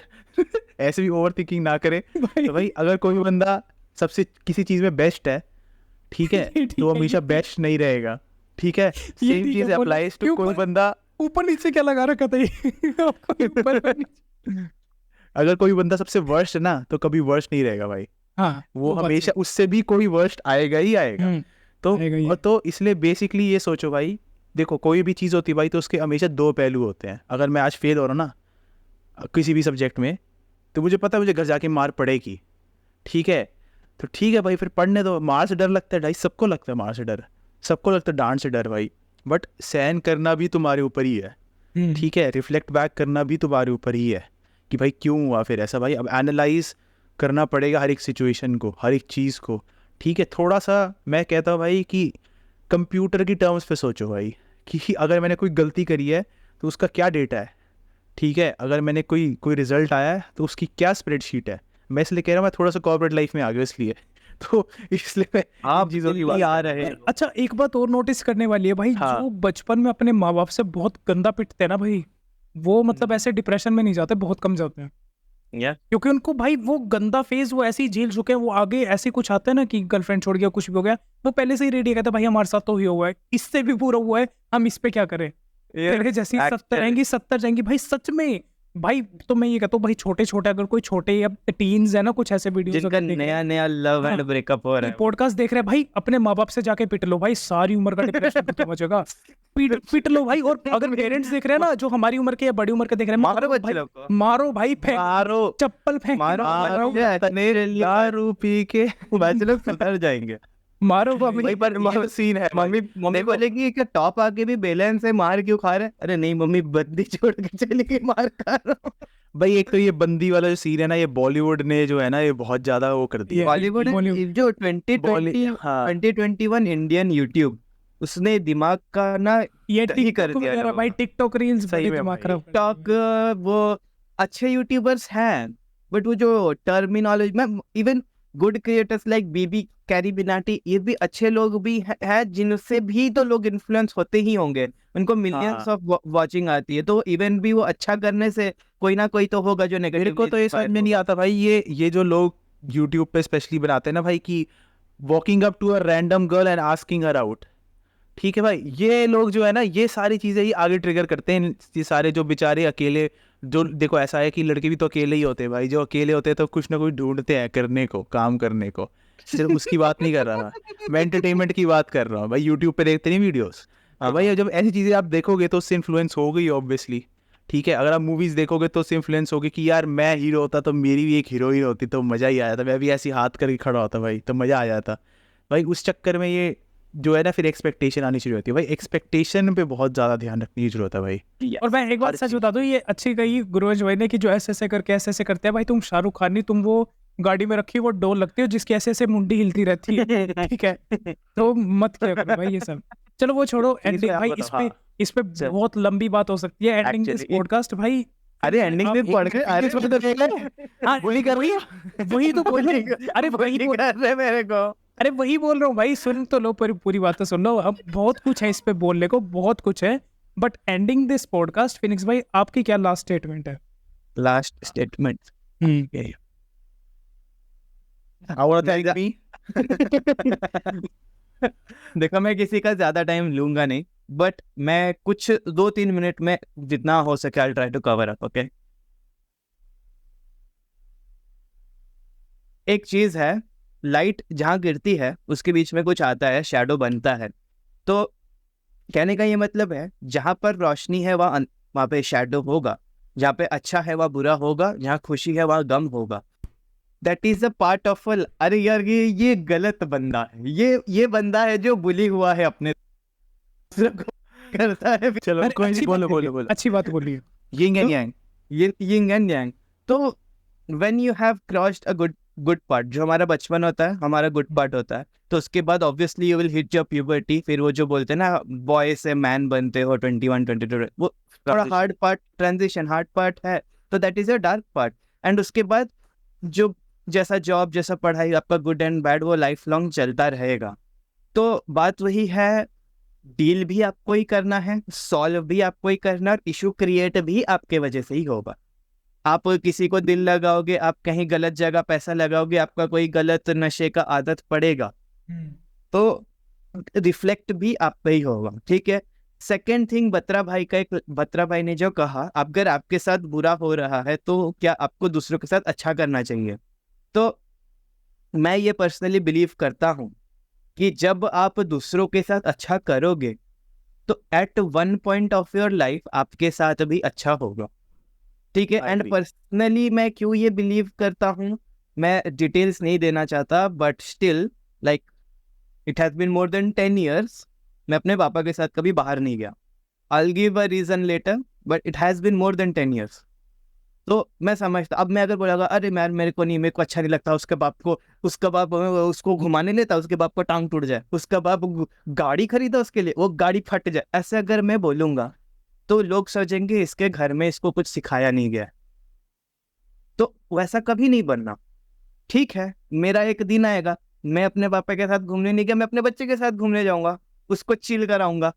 ऐसे भी ओवर थिंकिंग ना करे। तो भाई अगर कोई बंदा सबसे किसी चीज में बेस्ट है, ठीक है, तो वो हमेशा बेस्ट नहीं रहेगा, ठीक है। सेम चीज अप्लाइज टू कोई बंदा, ऊपर नीचे क्या लगा रखा था ये? आपको ऊपर अगर कोई बंदा सबसे वर्स्ट है ना, तो कभी वर्स्ट नहीं रहेगा भाई, हाँ, वो हमेशा उससे भी कोई वर्स्ट आएगा ही आएगा। तो आएगा ही। और तो इसलिए बेसिकली ये सोचो भाई, देखो कोई भी चीज़ होती है भाई, तो उसके हमेशा दो पहलू होते हैं। अगर मैं आज फेल हो रहा हूँ ना किसी भी सब्जेक्ट में, तो मुझे पता है मुझे घर जाके मार पड़ेगी, ठीक है, तो ठीक है भाई, फिर पढ़ने दो। मार से डर लगता है भाई, सबको लगता है मार से डर, सबको लगता है डांट से डर भाई, बट सहन करना भी तुम्हारे ऊपर ही है, ठीक है, रिफ्लेक्ट बैक करना भी तुम्हारे ऊपर ही है कि भाई क्यों हुआ फिर ऐसा। भाई अब एनालाइज करना पड़ेगा हर एक सिचुएशन को, हर एक चीज़ को, ठीक है। थोड़ा सा मैं कहता हूँ भाई कि कंप्यूटर की टर्म्स पे सोचो भाई, कि अगर मैंने कोई गलती करी है तो उसका क्या डेटा है, ठीक है, अगर मैंने कोई रिजल्ट आया है तो उसकी क्या स्प्रेडशीट है। मैं इसलिए कह रहा हूँ, मैं थोड़ा सा कॉर्पोरेट लाइफ में आ गया इसलिए, तो इसलिए मैं आप चीज़ों की दिल्ली बात आ रहे हैं। अच्छा, एक बात और नोटिस करने वाली है भाई, हाँ। जो बचपन में अपने माँ बाप से बहुत गंदा पिटते हैं ना भाई, वो मतलब ऐसे डिप्रेशन में नहीं जाते, बहुत कम जाते हैं, या क्योंकि उनको भाई वो गंदा फेज वो ऐसे ही झेल चुके हैं, वो आगे ऐसे कुछ आता है ना कि गर्लफ्रेंड छोड़ गया, कुछ भी हो गया, वो पहले से ही रेडी कहता है भाई हमारे साथ तो ही हुआ है, इससे भी पूरा हुआ है, हम इस पे क्या करें। तेरे जैसी 70 आएंगी, 70 जाएंगी भाई, सच में भाई। तो मैं ये कहता हूँ भाई, छोटे छोटे अगर कोई छोटे या टीन्स है ना, कुछ ऐसे वीडियोस जिनका नया नया लव एंड ब्रेकअप हो रहा है, पॉडकास्ट देख रहे हैं भाई, अपने माँ बाप से जाके पिट लो भाई, सारी उम्र का डिप्रेशन खत्म हो जाएगा। पिट लो भाई। और अगर पेरेंट्स देख रहे हैं ना, जो हमारी उम्र के या बड़ी उम्र के देख रहे हैं, मारो बच्चे भाई, लोग को, मारो भाई, फेंक, मारो, चप्पल फेंक, मारो, दारू पी के बच्चे लोग सुधर जाएंगे। मारो भाई, भाई। पर ये सीन है। मम्मी बोलेगी कि टॉप आके भी बैलेंस है, मार क्यों खा रहे? अरे नहीं मम्मी, बंदी छोड़ के चली गई, मार खा रहा हूँ। भाई एक तो ये बंदी वाला जो सीन है ना, ये बॉलीवुड ने जो है ना, ये बहुत ज्यादा वो कर दिया। बॉलीवुड जो 2021 इंडियन यूट्यूब, उसने दिमाग का ना ये दही कर टिकटॉक दिया वगैरह लोगों भाई, का। टिकटॉक रील्स सही बड़ी में दिमाग भाई। खराब कर टिकटॉक वो अच्छे यूट्यूबर्स हैं, बट वो जो टर्मिनोलॉजी में, इवन गुड क्रिएटर्स लाइक बीबी कैरीबिनाटी, ये भी अच्छे लोग भी हैं, जिनसे भी तो लोग इन्फ्लुएंस होते ही होंगे, उनको मिलियंस ऑफ वॉचिंग आती है, तो इवन भी वो अच्छा करने से कोई ना कोई तो होगा जो नेगेटिव। मेरे को तो ये समझ में नहीं आता भाई, ये जो लोग यूट्यूब पे स्पेशली बनाते हैं ना भाई, कि walking up to a random girl and asking her out, ठीक है भाई, ये लोग जो है ना, ये सारी चीजें ही आगे ट्रिगर करते हैं। ये सारे जो बेचारे अकेले, जो देखो ऐसा है कि लड़के भी तो अकेले ही होते हैं भाई, जो अकेले होते हैं तो कुछ ना कुछ ढूंढते हैं करने को, काम करने को। सिर्फ उसकी बात नहीं कर रहा मैं, एंटरटेनमेंट की बात कर रहा हूँ भाई। यूट्यूब पे देखते नहीं वीडियोस? हाँ भाई, जब ऐसी चीजें आप देखोगे तो उससे इन्फ्लुएंस हो गई ऑब्वियसली। ठीक है, अगर आप मूवीज देखोगे तो उससे इन्फ्लुएंस होगी कि यार मैं हीरो होता तो मेरी भी एक हीरोइन होती तो मजा ही आया था, मैं भी ऐसी हाथ करके खड़ा होता भाई तो मजा आ जाता भाई। उस चक्कर में ये जो है ना, फिर एक्सपेक्टेशन आनी शुरू होती है भाई। एक्सपेक्टेशन पे बहुत ज्यादा ध्यान रखने की जरूरत है भाई। और मैं एक बात हर सच चीज़। बता दूं, ये अच्छी कही गुरुवंश भाई ने कि जो ऐसे ऐसे करके ऐसे ऐसे करते हैं भाई। तुम शाहरुख खान नहीं, तुम वो गाड़ी में रखी वो डोल लगती हो जिसकी ऐसे ऐसे मुंडी हिलती रहती है, ठीक है? तो मत किया करो भाई ये सब। चलो वो छोड़ो, एंडिंग आप भाई बताओ, इस पे चल। बहुत लंबी बात हो सकती है। एंडिंग दिस Actually, पॉडकास्ट भाई। अरे एंडिंग आप में एक पढ़ के, अरे इस वक्त तो देख ले, हाँ, वही कर रही है। वही तो बोल रहे अरे वही बोल कर रहे मेरे को। अरे वही बोल रहा हूँ भाई, सुन तो लो, पूरी बात तो सुन लो। अब बहुत कुछ है इस पे बोलने को, बहुत कुछ है। But ending this podcast, Phoenix भाई आपकी क्या लास्ट स्टेटमेंट है? Last statement, I wanna thank me. देखो मैं किसी का ज्यादा टाइम लूंगा नहीं, बट मैं कुछ 2-3 मिनट में जितना हो सके I try to cover up. Okay, एक चीज है, लाइट जहाँ गिरती है उसके बीच में कुछ आता है, शैडो बनता है। तो कहने का ये मतलब है, जहाँ पर रोशनी है वहाँ पे शैडो होगा, जहाँ पे अच्छा है वहाँ बुरा होगा, जहाँ खुशी है वहाँ गम होगा। That is a part of अरे यार, ये गलत बंदा है, ये बंदा है जो बुली हुआ है अपने दूसरों को करता है। चलो अरे कोई अच्छी नहीं, बात बोलो बोलिए, बोलो बोलो। अच्छी बात बोलिए। Yin and yang. ये यिंग एंड यांग। तो when you have crossed a good part, जो हमारा बचपन होता है, हमारा गुड पार्ट होता है, तो उसके बाद obviously you will hit your puberty. फिर वो जो बोलते हैं ना, बॉय से मैन बनते हो 21-22, वो थोड़ा hard part, transition hard part है। तो that is a dark part. And उसके बाद जो जैसा जॉब, जैसा पढ़ाई, आपका गुड एंड बैड वो लाइफ लॉन्ग चलता रहेगा। तो बात वही है, डील भी आपको ही करना है, सॉल्व भी आपको ही करना है, और इशू क्रिएट भी आपके वजह से ही होगा। आप किसी को दिल लगाओगे, आप कहीं गलत जगह पैसा लगाओगे, आपका कोई गलत नशे का आदत पड़ेगा, तो रिफ्लेक्ट भी आप पे ही होगा। ठीक है। सेकेंड थिंग, बत्रा भाई ने जो कहा, अगर आपके साथ बुरा हो रहा है तो क्या आपको दूसरों के साथ अच्छा करना चाहिए? तो मैं ये पर्सनली बिलीव करता हूँ कि जब आप दूसरों के साथ अच्छा करोगे तो at one point of your life आपके साथ भी अच्छा होगा। ठीक है। I and agree. पर्सनली मैं क्यों ये बिलीव करता हूँ, मैं डिटेल्स नहीं देना चाहता, but still like it has been more than 10 years मैं अपने पापा के साथ कभी बाहर नहीं गया। I'll give a reason later, but it has been more than 10 years. तो मैं समझता, अब मैं अगर बोला अरे मैम मेरे को अच्छा नहीं लगता, उसका बाप उसको घुमाने लेता, उसके बाप को टांग टूट जाए, उसका बाप गाड़ी खरीदा उसके लिए, वो गाड़ी फट जाए, ऐसे अगर मैं बोलूंगा तो लोग सोचेंगे इसके घर में इसको कुछ सिखाया नहीं गया। तो वैसा कभी नहीं बनना। ठीक है, मेरा एक दिन आएगा, मैं अपने पापा के साथ घूमने नहीं गया, मैं अपने बच्चे के साथ घूमने जाऊंगा, उसको चिल कराऊंगा।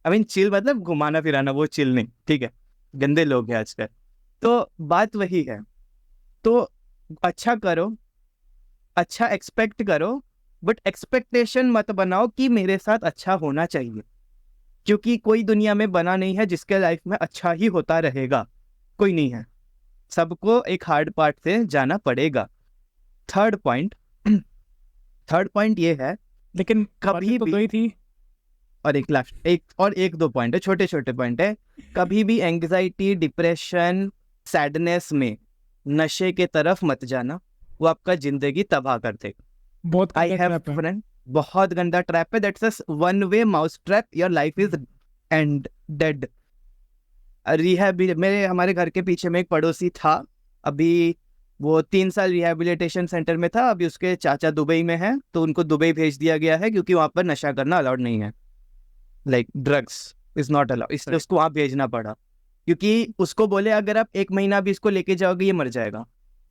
आई मीन चिल मतलब घुमाना फिराना, वो चिल नहीं। ठीक है, गंदे लोग हैं आजकल। तो बात वही है, तो अच्छा करो, अच्छा एक्सपेक्ट करो, बट एक्सपेक्टेशन मत बनाओ कि मेरे साथ अच्छा होना चाहिए, क्योंकि कोई दुनिया में बना नहीं है जिसके लाइफ में अच्छा ही होता रहेगा, कोई नहीं है। सबको एक हार्ड पार्ट से जाना पड़ेगा। थर्ड पॉइंट ये है, लेकिन कभी तो भी, दो ही थी। और एक दो पॉइंट है, छोटे छोटे पॉइंट है। कभी भी एंग्जाइटी, डिप्रेशन, सैडनेस में नशे के तरफ मत जाना, वो आपका जिंदगी तबाह कर देगा। बहुत आई गंदा हैव trap है। फ्रेंड, बहुत गंदा ट्रैप है, that's a one way mouse trap, your life is and dead. हमारे घर के पीछे में एक पड़ोसी था, अभी वो 3 साल रिहैबिलिटेशन सेंटर में था। अभी उसके चाचा दुबई में हैं, तो उनको दुबई भेज दिया गया है क्योंकि वहाँ पर नशा करना अलाउड नहीं है, like drugs is not allowed, इसलिए उसको वहाँ भेजना पड़ा। क्योंकि उसको बोले अगर आप 1 महीना भी इसको लेके जाओगे ये मर जाएगा।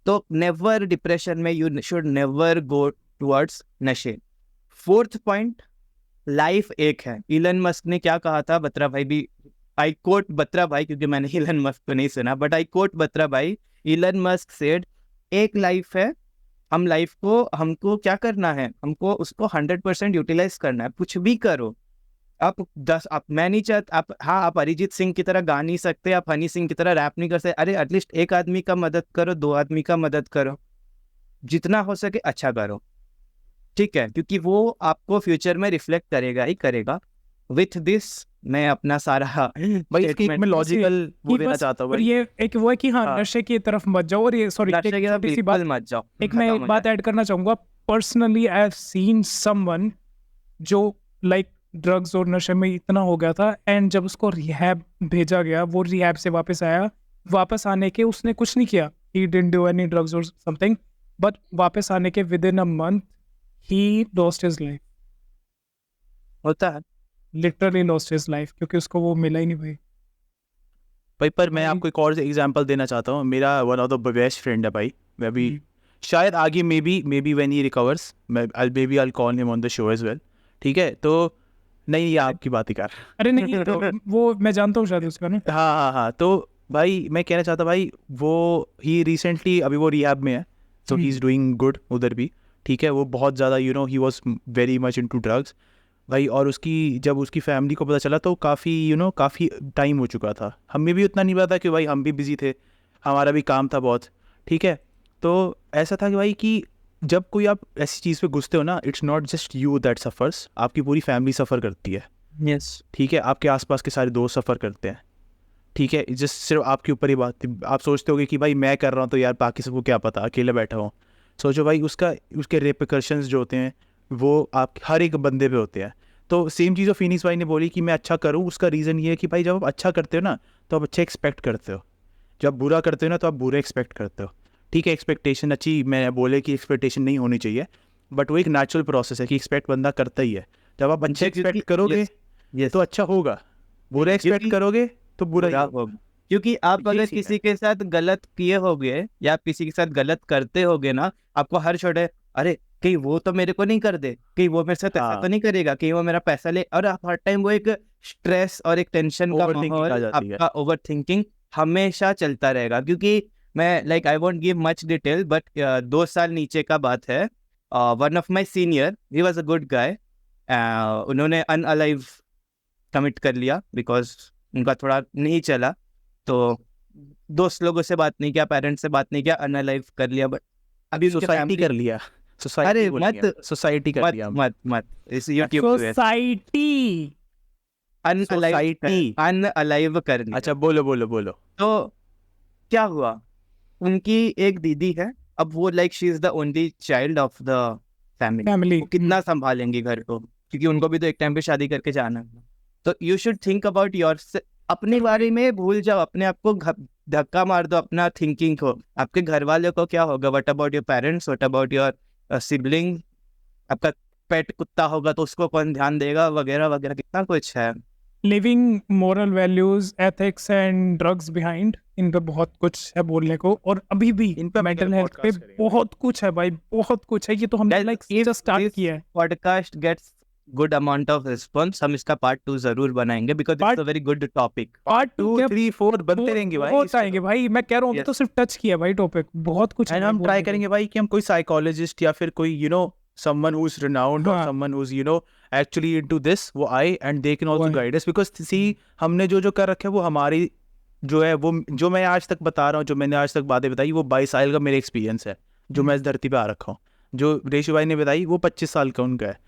तो नेवर डिप्रेशन में, you should never go towards नशे। फोर्थ पॉइंट, लाइफ एक है। इलन मस्क ने क्या कहा था, बत्रा भाई भी, आई कोट बत्रा भाई क्योंकि मैंने इलन मस्क को नहीं सुना, बट आई कोट बत्रा भाई। इलन मस्क सेड, एक लाइफ है, हमको क्या करना है, हमको उसको 100% यूटिलाइज करना है। कुछ भी करो, आप मैं नहीं चाहता आप, हाँ आप अरिजीत सिंह की तरह गा नहीं सकते, आप हनी सिंह की तरह रैप नहीं कर सकते, अरे एटलीस्ट एक आदमी का मदद करो, 2 आदमी का मदद करो, जितना हो सके अच्छा करो, ठीक है, क्योंकि वो आपको फ्यूचर में रिफ्लेक्ट करेगा ही करेगा। विथ दिस मैं अपना सारा भाई इसकी एक statement- मैं लॉजिकल वो कि देना बस चाहता हूँ और भाई। ये एक वो है कि हाँ हाँ। नशे की तरफ मत जाओ। और ये सॉरी नशे की तरफ छोटी सी बात, बिल्कुल मत जाओ, एक मैं खत्म एक हो बात जाए। ऐड करना चाहूंगा। Personally I have seen someone जो लाइक ड्रग्स और नशे में इतना हो गया था, एंड जब उसको रिहैब भेजा गया, वो रिहैब से वापस आया, वापस आने के उसने कुछ नहीं किया, he didn't do any drugs और समथिंग, बट वापस आने के with in a month he lost his life, होता है। लिटरली लॉस्ट हिज लाइफ, क्योंकि उसको वो मिला ही नहीं भाई। भाई पर मैं भाई- आपको एक और एग्जांपल देना चाहता हूँ। मेरा one of the best friend है भाई, मैं भी शायद आगे maybe when he recovers मैं I call him on the show as well, ठीक है। तो नहीं ये आपकी बात ही कर अरे नहीं तो वो मैं जानता हूँ शायद उसका ना। हाँ, तो भाई मैं कहना चाहता भाई वो ही रिसेंटली अभी वो रिहैब में है, सो ही इज़ डूइंग गुड उधर भी, ठीक है। वो बहुत ज़्यादा he was very much into drugs भाई, और उसकी जब उसकी फैमिली को पता चला तो काफ़ी काफ़ी टाइम हो चुका था। हमें भी उतना नहीं पता कि भाई हम भी बिजी थे, हमारा भी काम था बहुत, ठीक है। तो ऐसा था कि भाई कि जब कोई आप ऐसी चीज़ पे घुसते हो ना, it's not just you that suffers, आपकी पूरी फैमिली सफ़र करती है, यस ठीक है। आपके आसपास के सारे दोस्त सफ़र करते हैं, ठीक है। जस्ट सिर्फ आपके ऊपर ही बात, आप सोचते होगे कि भाई मैं कर रहा हूँ तो यार बाकी सबको क्या पता, अकेले बैठा हूँ। सोचो भाई उसके रेपकर्शंस जो होते हैं वो आप हर एक बंदे पे होते हैं। तो सेम चीज़ फिनिक्स भाई ने बोली कि मैं अच्छा करूँ, उसका रीज़न ये है कि भाई जब आप अच्छा करते हो ना तो आप अच्छा एक्सपेक्ट करते हो, जब बुरा करते हो ना तो आप बुरा एक्सपेक्ट करते हो, ठीक है। एक्सपेक्टेशन अच्छी, मैं बोले कि एक्सपेक्टेशन नहीं होनी चाहिए, बट वो एक नेचुरल प्रोसेस है कि एक्सपेक्ट बंदा करता ही है। जब आप अच्छा एक्सपेक्ट करोगे यस तो अच्छा होगा, बुरा एक्सपेक्ट क्योंकि- करोगे तो बुरा ही बुरा होगा। होगा, क्योंकि आप ये अगर चीज़ किसी के साथ गलत किए होगे या आप किसी के साथ गलत करते होगे ना, आपको हर छोटे अरे कहीं वो तो मेरे को नहीं कर दे, कहीं वो मेरे साथ ऐसा हाँ। तो नहीं करेगा, कहीं वो मेरा पैसा ले, और आप हर टाइम वो एक स्ट्रेस और एक टेंशन का Overthinking माहौल, आ जाती है। आपका ओवर थिंकिंग हमेशा चलता रहेगा। क्योंकि मैं like I won't give much detail, but 2 साल नीचे का बात है, one of my senior, he was a good guy, उन्होंने अनअलाइव कमिट कर लिया बिकॉज उनका थोड़ा नहीं चला, तो दोस्त लोगों से बात नहीं किया, पेरेंट्स से बात नहीं किया, अनअलाइव कर लिया। बट अभी उसके सोसाइटी family- कर लिया, सोसाइटी अरे बोलेंगे, सोसाइटी कर मत लिया मत मत इस यूट्यूब पे सोसाइटी सोसाइटी। अनअलाइव कर लिया। अच्छा बोलो। तो क्या हुआ, उनकी एक दीदी है, अब वो like she is the only child of the family, family वो कितना संभालेंगी घर को, क्योंकि उनको भी तो एक टाइम पे शादी करके जाना है। तो you should think about your, अपने बारे में भूल जाओ, अपने आप को धक्का मार दो अपना थिंकिंग को, आपके घर वालों को क्या होगा, what about your parents, what about your sibling, आपका पेट कुत्ता होगा तो उसको कौन ध्यान देगा, वगैरह वगैरह, कितना कुछ है। Living moral values ethics and drugs behind, इन पे बहुत कुछ है बोलने को। और अभी भी इन पे मेंटल अपने हेल्थ पे podcast करेंगे। बहुत कुछ है भाई, बहुत कुछ है। ये तो हमने Guys, like if just start this किया है। Podcast gets good amount of response, हम इसका पार्ट 2 जरूर बनाएंगे, because it's a very good topic. Part 2 3 4 बनते रहेंगे भाई, बहुत आएंगे भाई, मैं कह रहा हूँ अभी Yes. तो सिर्फ टच किया भाई टॉपिक, बहुत कुछ है एंड भाई हम बोलने ट्राई को। करेंगे भाई कि हम कोई साइकोलॉजिस्ट या फिर कोई someone who's renowned or हाँ। someone who's actually into this, वो आए and they can also वो guide us, because see हमने जो कर रखा है वो हमारी जो है, वो जो मैं आज तक बता रहा हूँ, जो मैंने आज तक बातें बताई, वो 22 साल का मेरा एक्सपीरियंस है जो मैं इस धरती पे आ रखा हूँ। जो रेशु भाई ने बताई वो 25 साल का उनका है,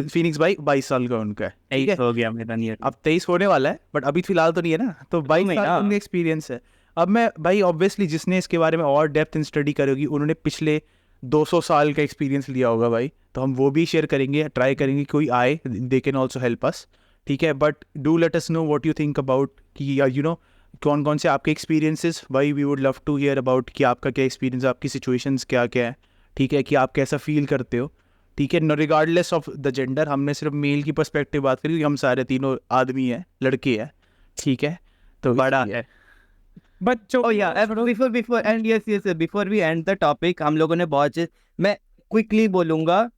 फिनिक्स भाई 22 साल का उनका है, ठीक है। 23 हो गया मेरा नियर। अब 23 होने वाला है, बट अभी फिलहाल तो नहीं है ना, तो 22 साल का उनका एक्सपीरियंस है। अब मैं भाई ऑब्वियसली जिसने इसके बारे में और डेप्थ इन स्टडी करेगी, उन्होंने पिछले 200 साल का एक्सपीरियंस लिया होगा भाई, तो हम वो भी शेयर करेंगे, ट्राई करेंगे कोई आए, they can also help us, ठीक है। But do let us know what you think about कि कौन कौन से आपके एक्सपीरियंसेस, भाई we would love to hear about कि आपका क्या एक्सपीरियंस, आपकी सिचुएशंस क्या क्या है, ठीक है, कि आप कैसा फील करते हो, ठीक है। No regardless of the gender, हमने सिर्फ मेल की पर्सपेक्टिव बात करी, हम सारे तीनों आदमी हैं, लड़के हैं, ठीक है। तो बड़ा इसलिए- है। But Oh yeah, before we end the topic, हम लोगों ने बहुत चीज, मैं क्विकली बोलूंगा,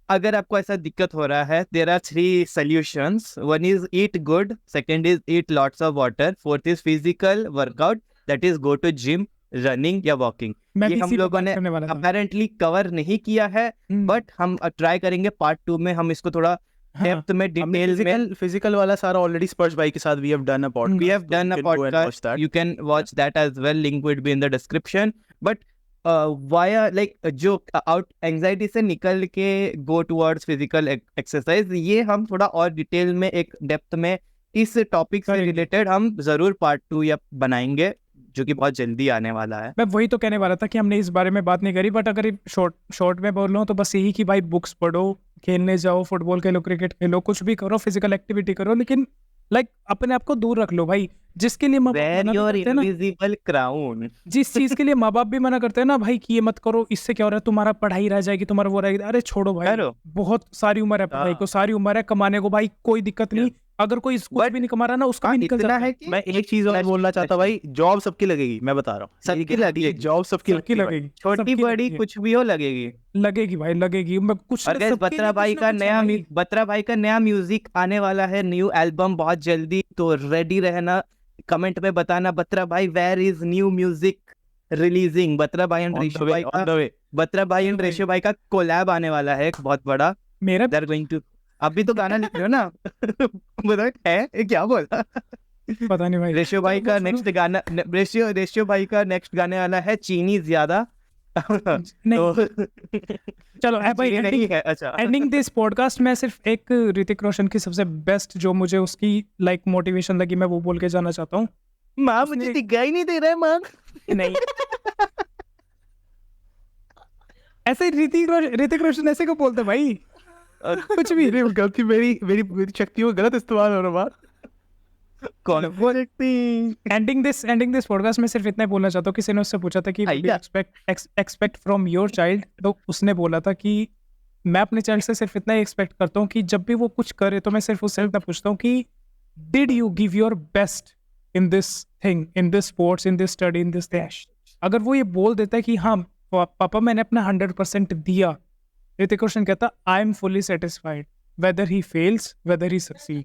अगर आपको ऐसा दिक्कत हो रहा है, there are 3 solutions. One is eat good, second is eat lots of water, fourth is physical workout, that is go to gym, running या walking. मैं ये भी हम इसी पे लोगों बात ने करने वाला था। अपेरेंटली कवर नहीं किया है, बट हम ट्राई करेंगे पार्ट 2 में हम इसको थोड़ा डेप्थ में, डिटेल में। फिजिकल वाला सारा ऑलरेडी स्पर्श भाई के साथ we have done a podcast, We have done a podcast. You can watch that as well. Link would be in the description. But via like जो out anxiety से निकल के go towards physical exercise, ये हम थोड़ा और डिटेल में एक डेप्थ में इस टॉपिक से रिलेटेड हम जरूर पार्ट 2 या बनाएंगे, जो कि बहुत जल्दी आने वाला है। मैं वही तो कहने वाला था कि हमने इस बारे में बात नहीं करी, बट अगर शॉर्ट में बोल रहा हूँ तो बस यही कि भाई बुक्स पढ़ो, खेलने जाओ, फुटबॉल खेलो, क्रिकेट खेलो, कुछ भी करो, फिजिकल एक्टिविटी करो, लेकिन लाइक अपने आप को दूर रख लो भाई। जिसके लिए माँ बाप Wear मना भी your करते हैं ना, invisible crown. जिस चीज के लिए माँ बाप भी मना करते हैं ना भाई कि ये मत करो, इससे क्या हो रहा है, तुम्हारा पढ़ाई रह जाएगी, तुम्हारा वो रहेगी, अरे छोड़ो भाई, करो। बहुत सारी उम्र है पढ़ाई को, सारी उम्र है कमाने को भाई, कोई दिक्कत नहीं। अगर कोई कुछ भी नहीं कमा रहा ना, उसका भी निकल इतना जाता है कि मैं एक चीज और बोलना चाहता हूँ भाई, जॉब सबकी लगेगी, मैं बता रहा हूँ, सबकी लगेगी। जॉब सबकी सबकी लगेगी। लगेगी, छोटी सबकी बड़ी लगेगी। कुछ भी हो लगेगी। लगेगी भाई, लगेगी। मैं कुछ और ना गाइस सबके बत्रा लिए भाई कुछ ना का कुछ नया है भाई। बत्रा भाई का नया म्यूजिक आने वाला है, न्यू एल्बम बहुत जल्दी, तो रेडी रहना। कमेंट में बताना बत्रा भाई where is new music releasing. Batra भाई एंड रेशो भाई On the way. बत्रा भाई एंड रेशो भाई का कोलैब आने वाला है एक बहुत बड़ा। मेरा दे आर गोइंग टू, अभी तो गाना लिख रहे हो ना? बताओ है ये क्या बोला? पता नहीं भाई। रेशो भाई का नेक्स्ट गाना, रेशो भाई का नेक्स्ट गाने वाला है चीनी ज्यादा। नहीं, तो चलो ऐ भाई, चीनी नहीं है। अच्छा, एंडिंग दिस पॉडकास्ट में सिर्फ एक ऋतिक रोशन की सबसे बेस्ट जो मुझे उसकी लाइक मोटिवेशन लगी, मैं वो बोल के जाना चाहता हूँ। माँ उसने- मुझे दिखाई नहीं दे रहा है माँ। नहीं, ऐसे ऋतिक रोशन ऐसे को बोलते भाई, कुछ भी। मेरी गलती, मेरी शक्तियों का गलत इस्तेमाल हो रहा है। कौन एंडिंग दिस पॉडकास्ट में सिर्फ इतना ही बोलना चाहता हूँ। किसी ने उससे पूछा था कि idea. Expect from your child, तो उसने बोला था कि मैं अपने चाइल्ड से सिर्फ इतना ही एक्सपेक्ट करता हूँ कि जब भी वो कुछ करे तो मैं सिर्फ उससे इतना पूछता हूँ कि did you give your best in this thing, in this sports, in this study, in this thing. अगर वो ये बोल देता है कि हाँ पापा मैंने अपना 100% दिया, ऋतिक रोशन कहता I am fully satisfied weather he fails weather he succeed.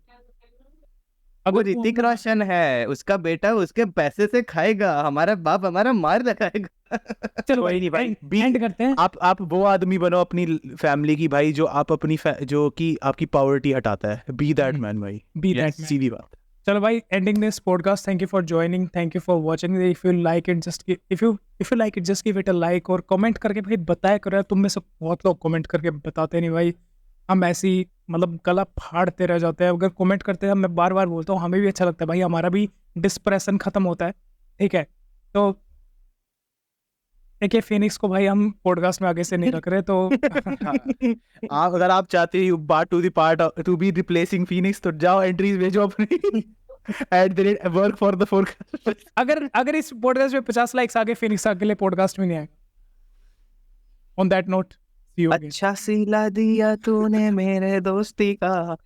वो ऋतिक रोशन है, उसका बेटा उसके पैसे से खाएगा, हमारा बाप हमारा मार लगाएगा। चलो कोई नहीं भाई, एंड करते हैं। आप वो आदमी बनो अपनी फैमिली की भाई, जो आप अपनी जो कि आपकी पॉवर्टी हटाता है। बी दैट मैन भाई, Be that man. सीधी बात। चलो भाई, ending this podcast, thank you for joining, thank you for watching. If you like it just give it a like, और कमेंट करके भाई बताया करो यार। तुम में से बहुत लोग कमेंट करके बताते नहीं भाई, हम ऐसी मतलब गला फाड़ते रह जाते हैं। अगर कमेंट करते हैं, मैं बार बार बोलता हूँ, हमें भी अच्छा लगता है भाई, हमारा भी डिस्प्रेशन खत्म होता है। ठीक है, तो एक फिनिक्स को भाई हम पॉडकास्ट में आगे से नहीं रख रहे, तो आप अगर आप चाहते हो part to be replacing Phoenix, तो जाओ एंट्रीज भेजो अपनी at the rate work for the forecast. अगर इस पॉडकास्ट में 50 लाइक्स आगे, फिनिक्स अगले पॉडकास्ट में नहीं आएगा। On that note, see you again. अच्छा सिला दिया तूने मेरे दोस्ती का।